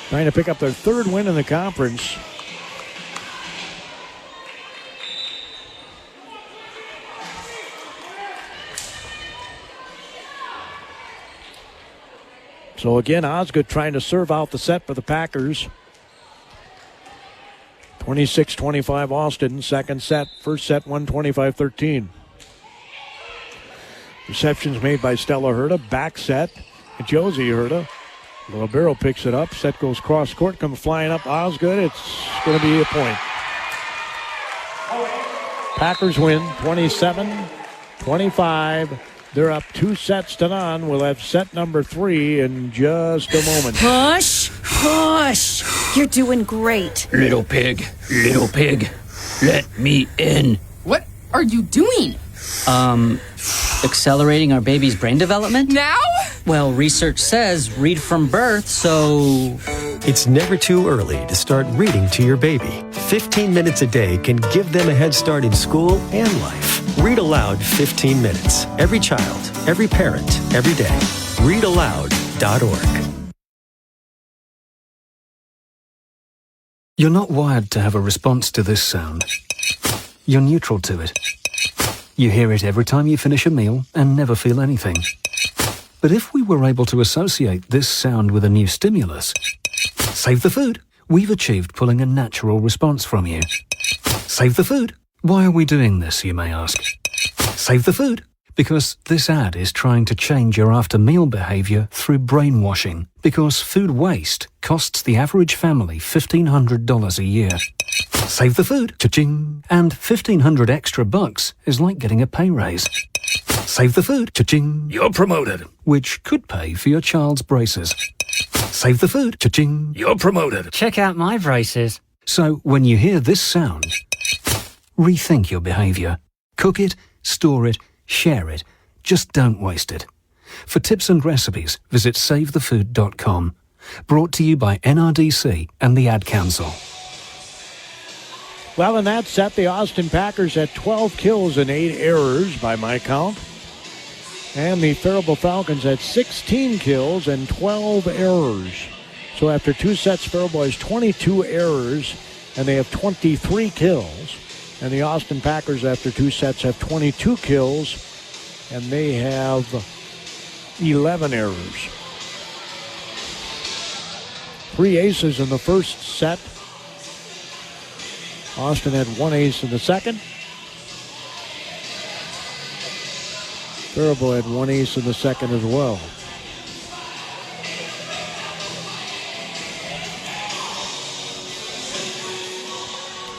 Trying to pick up their third win in the conference. So again, Osgood trying to serve out the set for the Packers. 26-25 Austin, second set. First set, 125-13. Receptions made by Stella Herta. Back set, Josie Herta. Libero picks it up. Set goes cross court, comes flying up. Osgood. It's going to be a point. Packers win 27-25. They're up 2-0. We'll have set number 3 in just a moment. Push, push. You're doing great. Little pig, let me in. What are you doing? Accelerating our baby's brain development? Now? Well, research says read from birth, so... It's never too early to start reading to your baby. 15 minutes a day can give them a head start in school and life. Read aloud 15 minutes. Every child, every parent, every day. ReadAloud.org. You're not wired to have a response to this sound. You're neutral to it. You hear it every time you finish a meal and never feel anything. But if we were able to associate this sound with a new stimulus, save the food, we've achieved pulling a natural response from you. Save the food. Why are we doing this, you may ask? Save the food. Because this ad is trying to change your after-meal behavior through brainwashing. Because food waste costs the average family $1,500 a year. Save the food. Cha-ching. And $1,500 extra bucks is like getting a pay raise. Save the food. Cha-ching. You're promoted. Which could pay for your child's braces. Save the food. Cha-ching. You're promoted. Check out my braces. So when you hear this sound, rethink your behavior. Cook it, store it, share it. Just don't waste it. For tips and recipes, visit savethefood.com. Brought to you by NRDC and the Ad Council. Well, in that set, the Austin Packers had 12 kills and 8 errors by my count. And the Faribault Falcons had 16 kills and 12 errors. So after 2 sets, Faribault has 22 errors and they have 23 kills. And the Austin Packers, after 2 sets, have 22 kills, and they have 11 errors. 3 aces in the first set. Austin had 1 ace in the second. Faribault had 1 ace in the second as well.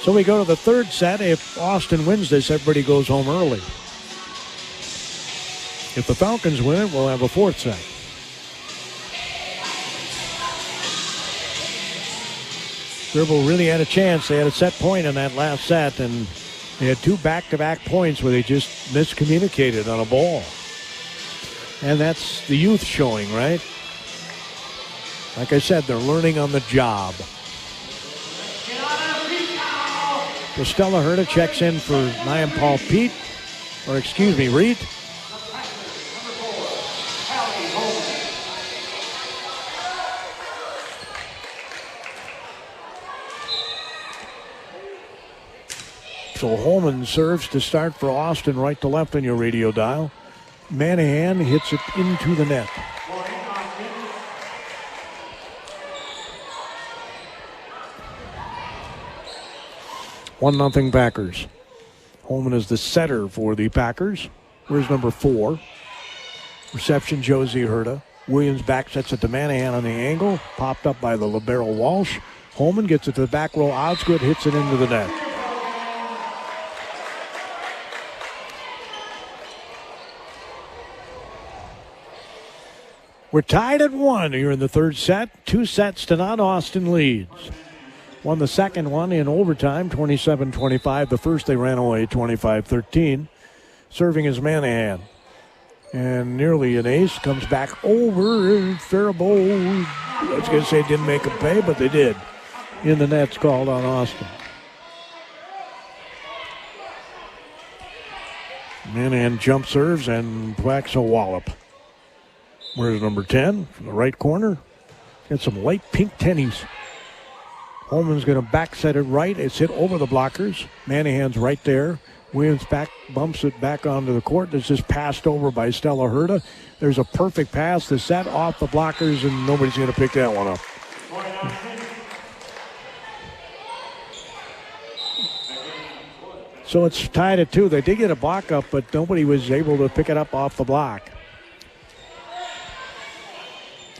So we go to the third set. If Austin wins this, everybody goes home early. If the Falcons win it, we'll have a 4th set. Faribault really had a chance. They had a set point in that last set, and they had 2 back-to-back points where they just miscommunicated on a ball. And that's the youth showing, right? Like I said, they're learning on the job. So Stella Herta checks in for Ryan Paul Reed. So Holman serves to start for Austin, right to left on your radio dial. Manahan hits it into the net. One nothing Packers. Holman is the setter for the Packers. Where's number 4? Reception, Josie Herta. Williams back sets it to Manahan on the angle. Popped up by the libero Walsh. Holman gets it to the back row. Osgood hits it into the net. We're tied at 1 here in the third set. 2 sets to none. Austin leads. Won the second one in overtime, 27-25. The first they ran away, 25-13. Serving is Manahan. And nearly an ace. Comes back over. And Faribault, I was going to say didn't make them pay, but they did. In the net's called on Austin. Manahan jump serves and whacks a wallop. Where's number 10 from the right corner? Got some light pink tennies. Holman's going to back set it right. It's hit over the blockers. Manahan's right there. Williams back bumps it back onto the court. It's just passed over by Stella Herta. There's a perfect pass. The set off the blockers, and nobody's going to pick that one up. So it's tied at 2. They did get a block up, but nobody was able to pick it up off the block.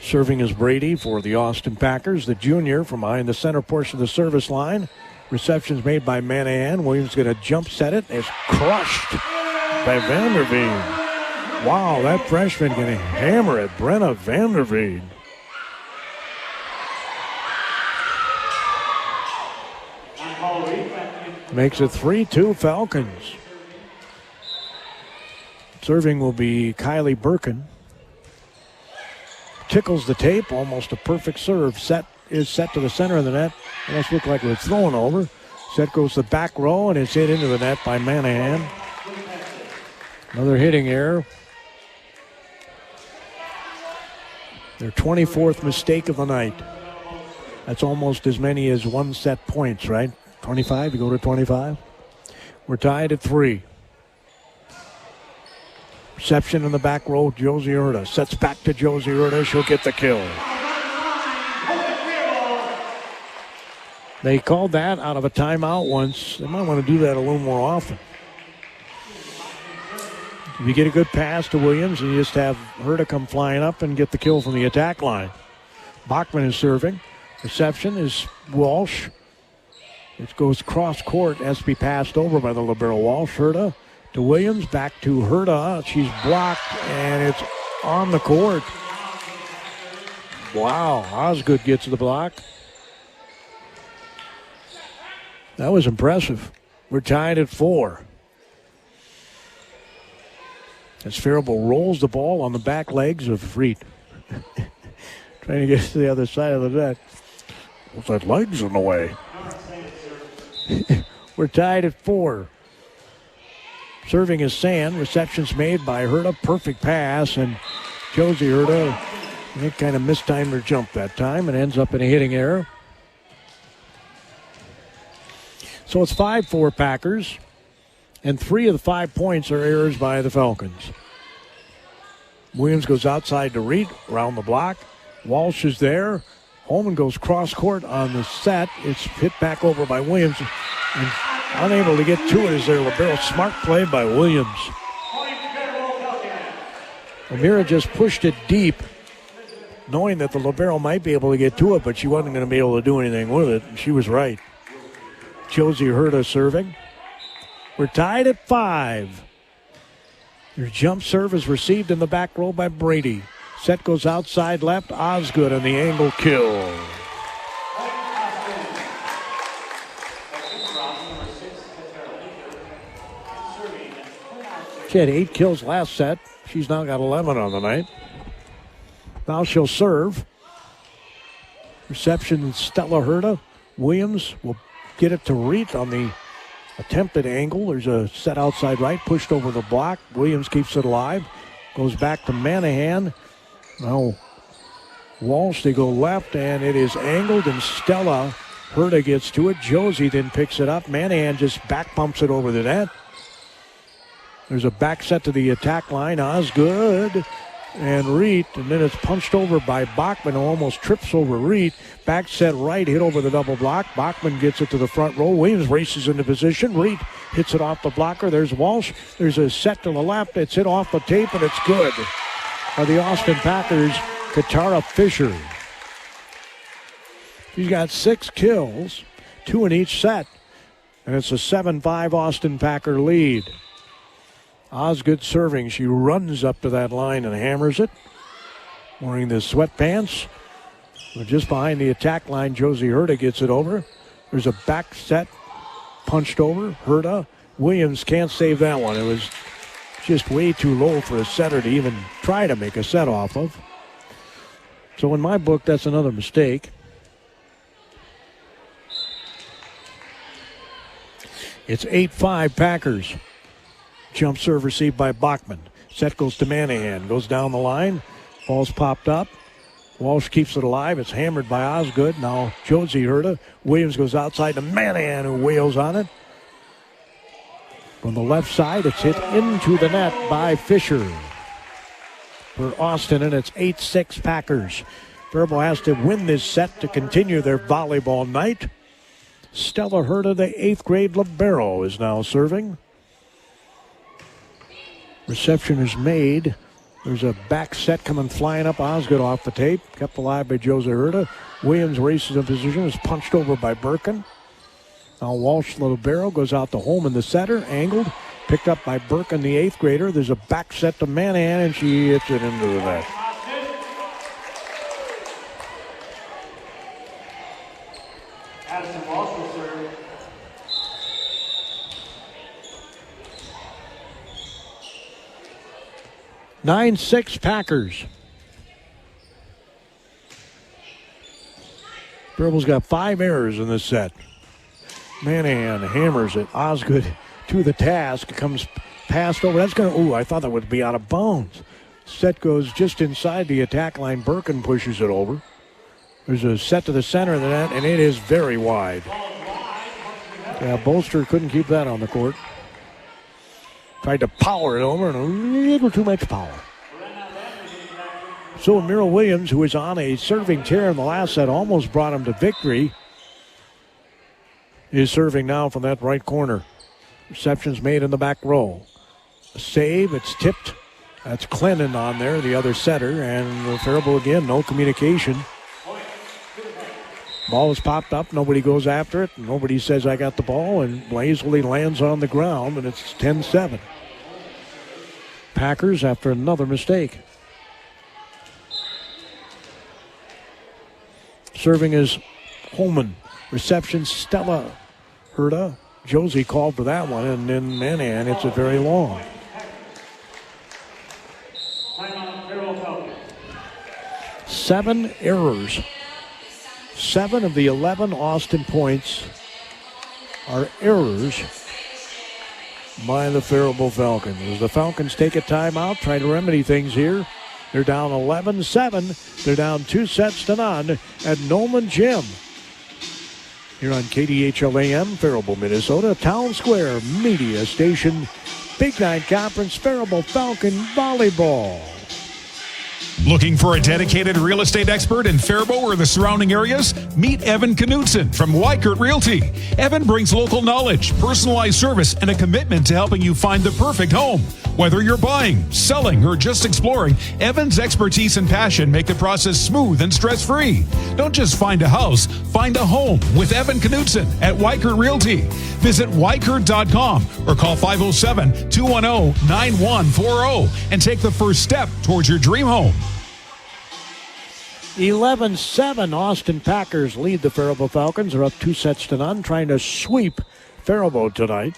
Serving is Brady for the Austin Packers, the junior from behind the center portion of the service line. Reception's made by Manahan. Williams going to jump set it. It's crushed by Vanderveen. Wow, that freshman going to hammer it. Brenna Vanderveen. Makes it 3-2 Falcons. Serving will be Kylie Birkin. Tickles the tape, almost a perfect serve. Set is set to the center of the net. Almost looked like it was thrown over. Set goes to the back row, and it's hit into the net by Manahan. Another hitting error. Their 24th mistake of the night. That's almost as many as 1 set points, right? 25, you go to 25. We're tied at 3. Reception in the back row, Josie Herta. Sets back to Josie Herta. She'll get the kill. They called that out of a timeout once. They might want to do that a little more often. If you get a good pass to Williams, and you just have her to come flying up and get the kill from the attack line. Bachman is serving. Reception is Walsh. It goes cross court, has to be passed over by the libero Walsh. Herta to Williams, back to Herta. She's blocked, and it's on the court. Wow, Osgood gets the block. That was impressive. We're tied at 4. As Faribault rolls the ball on the back legs of Reed. Trying to get to the other side of the net. What's that legs in the way? We're tied at 4. Serving is Sand. Reception's made by Herta. Perfect pass. And Josie Herta, they kind of mistimed her jump that time and ends up in a hitting error. So it's 5-4 Packers. And 3 of the 5 points are errors by the Falcons. Williams goes outside to Reed, around the block. Walsh is there. Holman goes cross court on the set. It's hit back over by Williams. And unable to get to it is their libero. Smart play by Williams. O'Meara just pushed it deep, knowing that the libero might be able to get to it, but she wasn't going to be able to do anything with it. And she was right. Josie Herta serving. We're tied at 5. Your jump serve is received in the back row by Brady. Set goes outside left. Osgood on the angle kill. She had 8 kills last set. She's now got 11 on the night. Now she'll serve. Reception, Stella Herta. Williams will get it to Reed on the attempted angle. There's a set outside right, pushed over the block. Williams keeps it alive. Goes back to Manahan. Now Walsh, they go left, and it is angled, and Stella Herta gets to it. Josie then picks it up. Manahan just back pumps it over the net. There's a back set to the attack line. Osgood and Reed, and then it's punched over by Bachman, who almost trips over Reed. Back set right, hit over the double block. Bachman gets it to the front row. Williams races into position. Reed hits it off the blocker. There's Walsh. There's a set to the left. It's hit off the tape, and it's good. By the Austin Packers, Katara Fisher. She's got 6 kills, 2 in each set, and it's a 7-5 Austin Packer lead. Osgood serving. She runs up to that line and hammers it. Wearing the sweatpants. But just behind the attack line, Josie Herta gets it over. There's a back set punched over. Herta. Williams can't save that one. It was just way too low for a setter to even try to make a set off of. So in my book, that's another mistake. It's 8-5 Packers. Jump serve received by Bachman. Set goes to Manahan. Goes down the line. Ball's popped up. Walsh keeps it alive. It's hammered by Osgood. Now Josie Herta. Williams goes outside to Manahan, who wails on it. From the left side, it's hit into the net by Fisher. For Austin, and it's 8-6 Packers. Faribault has to win this set to continue their volleyball night. Stella Herta, the 8th grade libero, is now serving. Reception is made. There's a back set coming flying up. Osgood off the tape. Kept alive by Josie Herta. Williams races in position. Is punched over by Birkin. Now Walsh, the libero, goes out to Holman, the setter. Angled. Picked up by Birkin, the 8th grader. There's a back set to Manahan, and she hits it into the net. Addison Walsh will serve. 9-6 Packers. Faribault's got 5 errors in this set. Manahan hammers it. Osgood to the task. Comes passed over. That's going to, I thought that would be out of bounds. Set goes just inside the attack line. Birkin pushes it over. There's a set to the center of the net, and it is very wide. Yeah, Bolster couldn't keep that on the court. Tried to power it over, and a little too much power. So Mira Williams, who was on a serving tear in the last set, almost brought him to victory. is serving now from that right corner. Reception's made in the back row. A save, it's tipped. That's Clennon on there, the other setter, and Faribault again, no communication. Ball is popped up, nobody goes after it, nobody says I got the ball, and Blaisley lands on the ground, and it's 10-7. Packers after another mistake. Serving is Holman. Reception, Stella Herta. Josie called for that one, and then Manahan hits it very long. Seven errors. 7 of the 11 Austin points are errors by the Faribault Falcons. As the Falcons take a timeout, trying to remedy things here. They're down 11-7. They're down 2 sets to none at Nolan Gym. Here on KDHL AM, Faribault, Minnesota, Town Square Media Station. Big Night Conference, Faribault Falcon Volleyball. Looking for a dedicated real estate expert in Faribault or the surrounding areas? Meet Evan Knutson from Weikert Realty. Evan brings local knowledge, personalized service, and a commitment to helping you find the perfect home. Whether you're buying, selling, or just exploring, Evan's expertise and passion make the process smooth and stress-free. Don't just find a house, find a home with Evan Knutson at Weikert Realty. Visit Weikert.com or call 507-210-9140 and take the first step towards your dream home. 11-7, Austin Packers lead the Faribault Falcons. They're up 2 sets to none, trying to sweep Faribault tonight.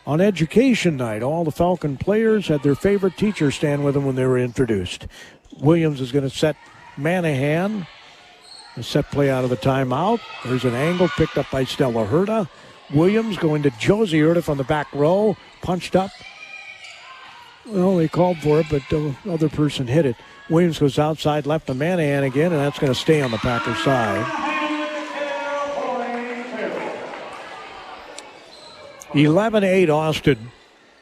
On education night, all the Falcon players had their favorite teacher stand with them when they were introduced. Williams is going to set Manahan. A set play out of the timeout. There's an angle picked up by Stella Herta. Williams going to Josie Herta from the back row. Punched up. Well, they called for it, but the other person hit it. Williams goes outside left to Manahan again, and that's going to stay on the Packers side. 11-8 Austin.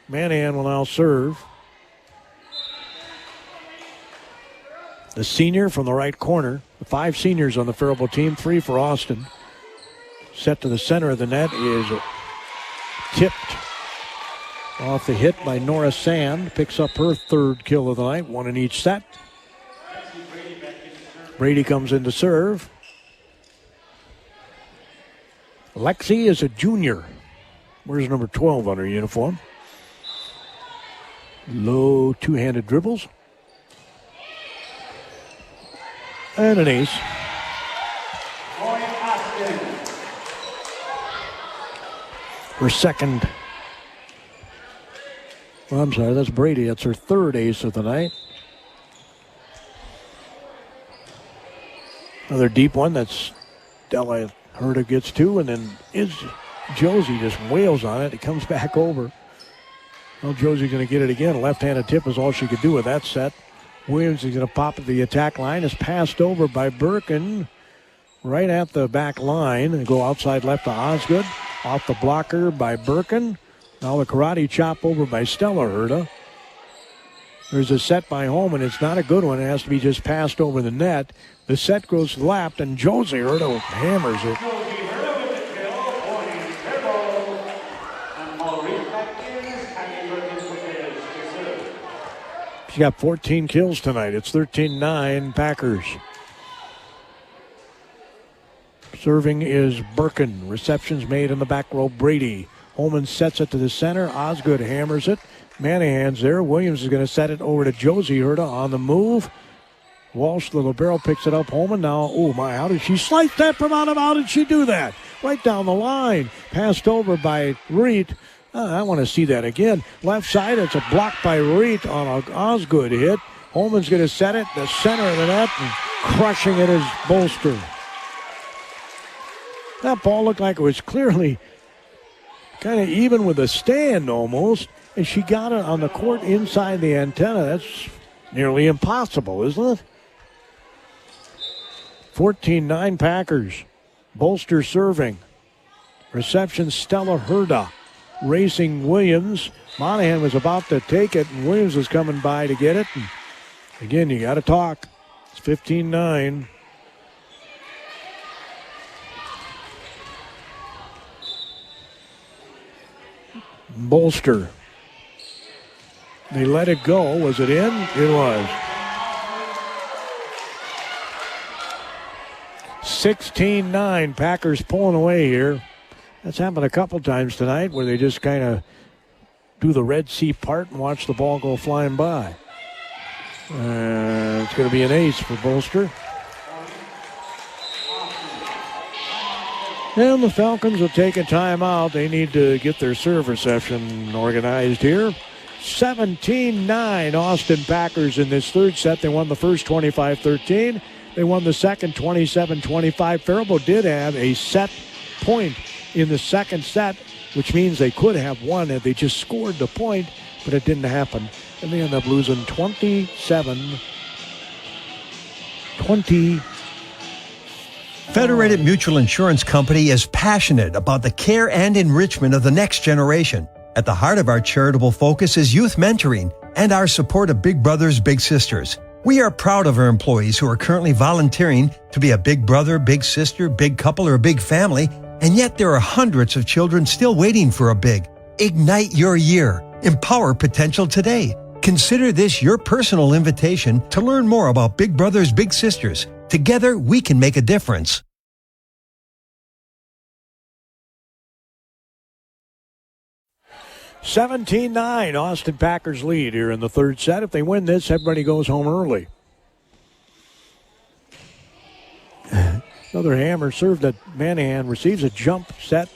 Manahan will now serve. The senior from the right corner. The 5 seniors on the Faribault team, 3 for Austin. Set to the center of the net is tipped off the hit by Nora Sand. Picks up her 3rd kill of the night, 1 in each set. Brady comes in to serve. Lexi is a junior. Where's number 12 on her uniform? Low 2-handed dribbles. And an ace. Her second. Well, I'm sorry, that's Brady. That's her 3rd ace of the night. Another deep one. That's Stella Herta gets 2, and then Josie just wails on it. It comes back over. Well, Josie's going to get it again. Left-handed tip is all she could do with that set. Williams is going to pop at the attack line. Is passed over by Birkin right at the back line. And go outside left to Osgood. Off the blocker by Birkin. Now the karate chop over by Stella Herta. There's a set by Holman. It's not a good one. It has to be just passed over the net. The set goes lapped, and Josie Herta hammers it. She's got 14 kills tonight. It's 13-9 Packers. Serving is Birkin. Reception's made in the back row. Brady. Holman sets it to the center. Osgood hammers it. Manahan's there. Williams is going to set it over to Josie Herta on the move. Walsh, the libero, picks it up. Holman now. Oh, my. How did she slice that from out of? How did she do that? Right down the line. Passed over by Reed. I want to see that again. Left side, it's a block by Reed on a Osgood hit. Holman's going to set it, the center of the net, and crushing it is Bolster. That ball looked like it was clearly kind of even with the stand almost, and she got it on the court inside the antenna. That's nearly impossible, isn't it? 14-9 Packers. Bolster serving. Reception, Stella Herta. Racing Williams. Monahan was about to take it, and Williams was coming by to get it. And again, you got to talk. It's 15-9. Bolster. They let it go. Was it in? It was. 16-9. Packers pulling away here. That's happened a couple times tonight where they just kind of do the Red Sea part and watch the ball go flying by. It's going to be an ace for Bolster. And the Falcons will take a timeout. They need to get their serve reception organized here. 17-9 Austin Packers in this third set. They won the first 25-13. They won the second 27-25. Faribault did have a set point in the second set, which means they could have won had they just scored the point, but it didn't happen. And they end up losing 27-20. Federated Mutual Insurance Company is passionate about the care and enrichment of the next generation. At the heart of our charitable focus is youth mentoring and our support of Big Brothers Big Sisters. We are proud of our employees who are currently volunteering to be a big brother, big sister, big couple, or a big family, and yet there are hundreds of children still waiting for a big. Ignite your year. Empower potential today. Consider this your personal invitation to learn more about Big Brothers Big Sisters. Together, we can make a difference. $17-9, Austin Packers lead here in the third set. If they win this, everybody goes home early. Another hammer served at Manahan, receives a jump set.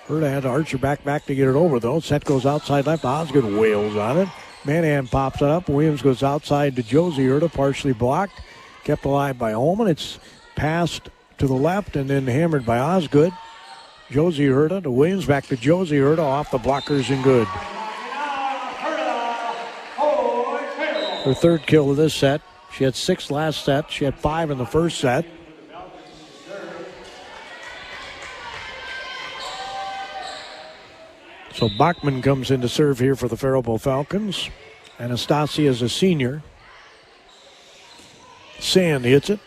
Herta had to arch her back to get it over, though. Set goes outside left. Osgood wails on it. Manahan pops it up. Williams goes outside to Josie Herta, partially blocked. Kept alive by Holman. It's passed to the left and then hammered by Osgood. Josie Herta to Williams, back to Josie Herta, off the blockers and good. Her third kill of this set. She had 6 last set. She had 5 in the first set. So Bachman comes in to serve here for the Faribault Falcons. Anastasia is a senior. Sand hits it.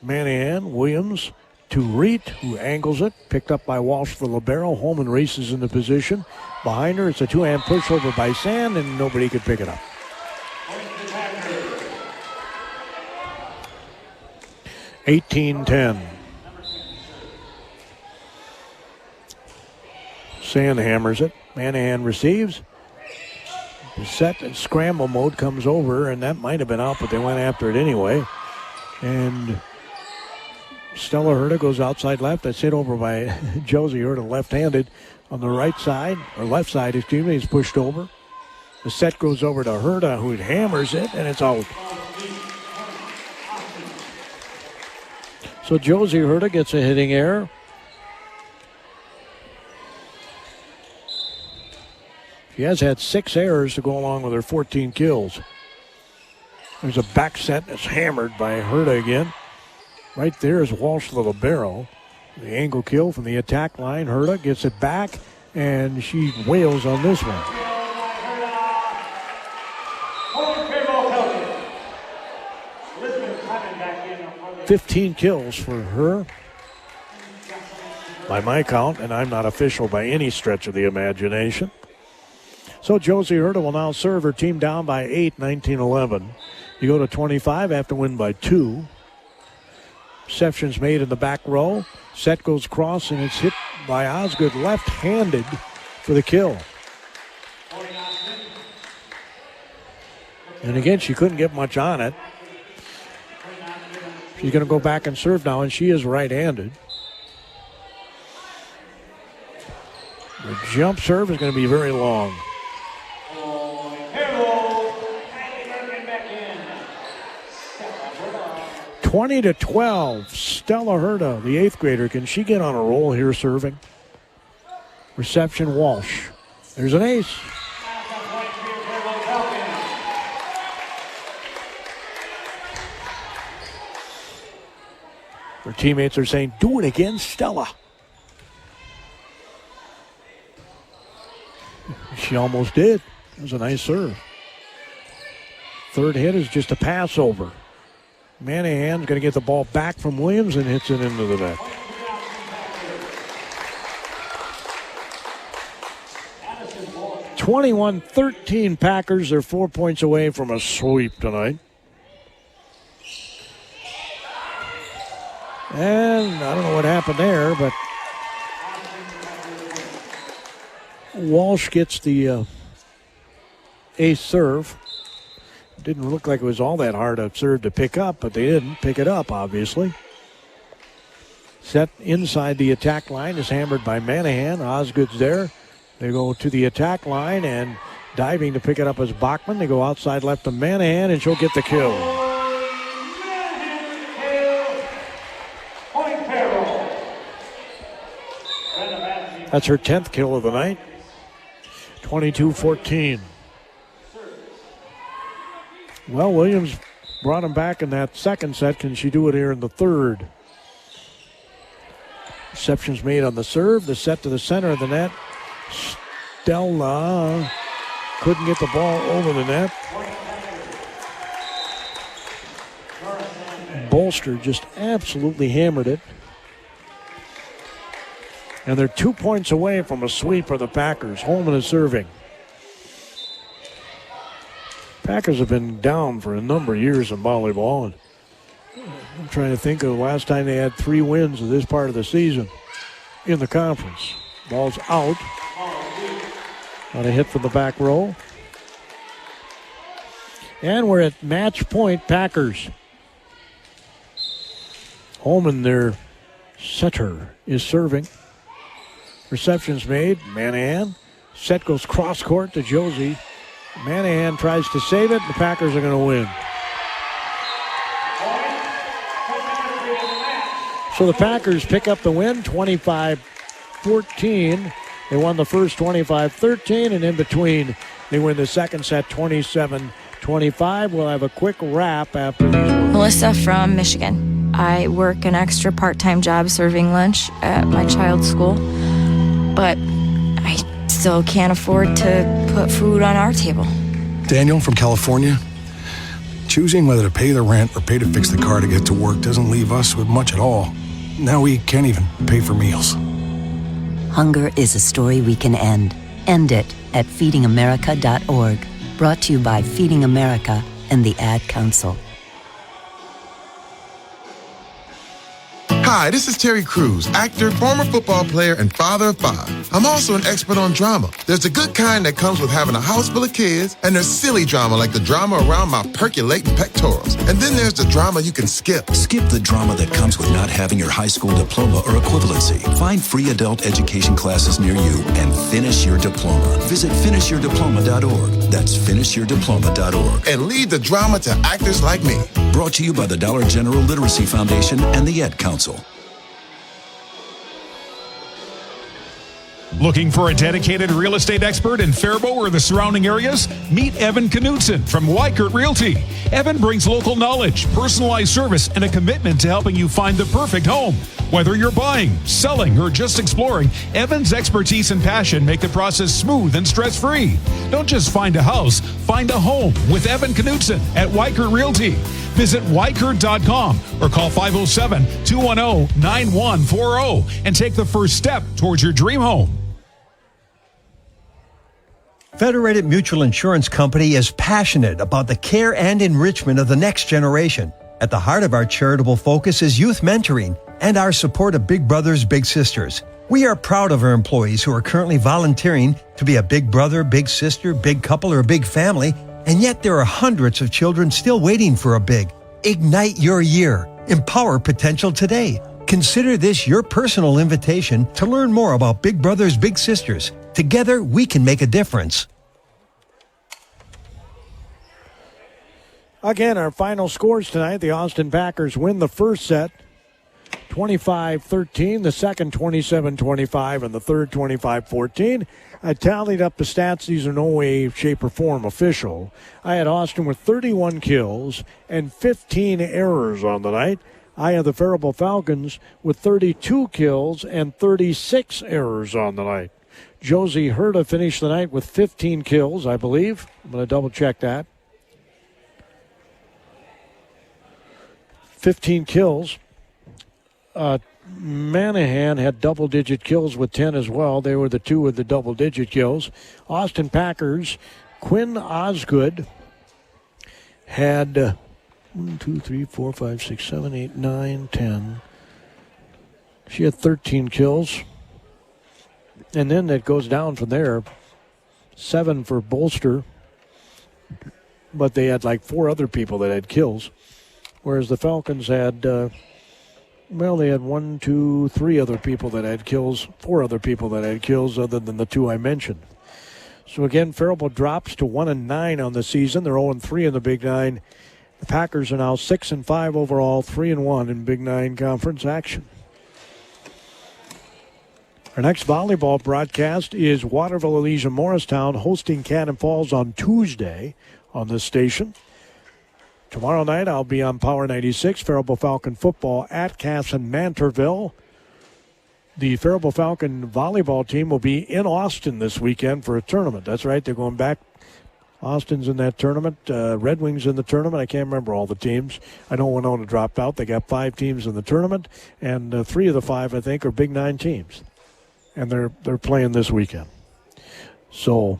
Manahan, Williams to Reed, who angles it. Picked up by Walsh, the libero. Holman races into position. Behind her, it's a two-hand pushover by Sand, and nobody could pick it up. (18-10). Sand hammers it. Manahan receives. The set and scramble mode comes over, and that might have been out, but they went after it anyway. And Stella Herta goes outside left. That's hit over by Josie Herta, left-handed. On the right side, or left side, excuse me, he's pushed over. The set goes over to Herta, who hammers it, and it's out. So Josie Herta gets a hitting error. She has had 6 errors to go along with her 14 kills. There's a back set that's hammered by Herta again. Right there is Walsh, the libero. The angle kill from the attack line. Herta gets it back, and she wails on this one. 15 kills for her, by my count, and I'm not official by any stretch of the imagination. So Josie Herta will now serve. Her team down by 8, 19-11. You go to 25, have to win by 2. Reception's made in the back row. Set goes across, and it's hit by Osgood, left-handed for the kill. And again, she couldn't get much on it. She's going to go back and serve now, and she is right-handed. The jump serve is going to be very long. 20-12, Stella Herta, the 8th grader. Can she get on a roll here serving? Reception, Walsh. There's an ace. Her teammates are saying, do it again, Stella. She almost did. It was a nice serve. Third hit is just a pass over. Manahan's going to get the ball back from Williams and hits it into the net. 21-13 Packers. They're 4 points away from a sweep tonight. And I don't know what happened there, but Walsh gets the ace serve. Didn't look like it was all that hard a serve to pick up, but they didn't pick it up, obviously. Set inside the attack line is hammered by Manahan. Osgood's there. They go to the attack line, and diving to pick it up is Bachman. They go outside left to Manahan, and she'll get the kill. That's her 10th kill of the night. 22-14. Well, Williams brought him back in that second set. Can she do it here in the third? Reception's made on the serve. The set to the center of the net. Stella couldn't get the ball over the net. Bolster just absolutely hammered it. And they're 2 points away from a sweep for the Packers. Holman is serving. Packers have been down for a number of years in volleyball. And I'm trying to think of the last time they had 3 wins of this part of the season in the conference. Ball's out. On a hit from the back row. And we're at match point, Packers. Holman, their setter, is serving. Reception's made. Manahan. Set goes cross court to Josie. Manahan tries to save it. The Packers are going to win. So the Packers pick up the win, 25-14. They won the first 25-13, and in between, they win the second set 27-25. We'll have a quick wrap after these words. Melissa from Michigan. I work an extra part-time job serving lunch at my child's school, but I still can't afford to put food on our table. Daniel from California. Choosing whether to pay the rent or pay to fix the car to get to work doesn't leave us with much at all. Now we can't even pay for meals. Hunger is a story we can end. End it at feedingamerica.org. Brought to you by Feeding America and the Ad Council. Hi, this is Terry Crews, actor, former football player, and father of 5. I'm also an expert on drama. There's the good kind that comes with having a house full of kids, and there's silly drama like the drama around my percolating pectorals. And then there's the drama you can skip. Skip the drama that comes with not having your high school diploma or equivalency. Find free adult education classes near you and finish your diploma. Visit finishyourdiploma.org. That's finishyourdiploma.org. And leave the drama to actors like me. Brought to you by the Dollar General Literacy Foundation and the Ed Council. Looking for a dedicated real estate expert in Faribault or the surrounding areas? Meet Evan Knutson from Weikert Realty. Evan brings local knowledge, personalized service, and a commitment to helping you find the perfect home. Whether you're buying, selling, or just exploring, Evan's expertise and passion make the process smooth and stress-free. Don't just find a house, find a home with Evan Knutson at Weikert Realty. Visit Weikert.com or call 507-210-9140 and take the first step towards your dream home. Federated Mutual Insurance Company is passionate about the care and enrichment of the next generation. At the heart of our charitable focus is youth mentoring and our support of Big Brothers Big Sisters. We are proud of our employees who are currently volunteering to be a big brother, big sister, big couple, or a big family, and yet there are hundreds of children still waiting for a big. Ignite your year. Empower potential today. Consider this your personal invitation to learn more about Big Brothers Big Sisters. Together, we can make a difference. Again, our final scores tonight. The Austin Packers win the first set, 25-13. The second, 27-25. And the third, 25-14. I tallied up the stats. These are no way, shape, or form official. I had Austin with 31 kills and 15 errors on the night. I had the Faribault Falcons with 32 kills and 36 errors on the night. Josie Herta finished the night with 15 kills, I believe. I'm going to double check that. 15 kills. Manahan had double-digit kills with 10 as well. They were the two with the double-digit kills. Austin Packers, Quinn Osgood had 1, 2, 3, 4, 5, 6, 7, 8, 9, 10. She had 13 kills. And then it goes down from there. 7 for Bolster. But they had like 4 other people that had kills. Whereas the Falcons had, they had 1, 2, 3 other people that had kills. 4 other people that had kills other than the 2 I mentioned. So again, Faribault drops to 1-9 on the season. They're 0-3 in the Big Nine. The Packers are now 6-5 overall, 3-1 in Big Nine conference action. Our next volleyball broadcast is Waterville Elysian Morristown hosting Cannon Falls on Tuesday on this station. Tomorrow night I'll be on Power 96, Faribault Falcon football at Casson Mantorville. The Faribault Falcon volleyball team will be in Austin this weekend for a tournament. That's right, they're going back. Austin's in that tournament. Red Wings in the tournament. I can't remember all the teams. I know Winona dropped out. They got 5 teams in the tournament, and 3 of the 5, I think, are Big Nine teams. And they're playing this weekend. So,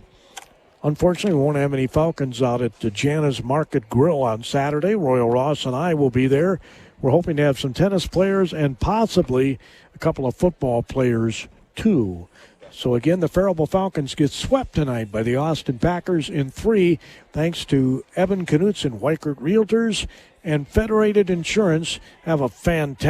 unfortunately, we won't have any Falcons out at the Jana's Market Grill on Saturday. Royal Ross and I will be there. We're hoping to have some tennis players and possibly a couple of football players, too. So, again, the Faribault Falcons get swept tonight by the Austin Packers in 3, thanks to Evan Knutson, Weichert Realtors, and Federated Insurance. Have a fantastic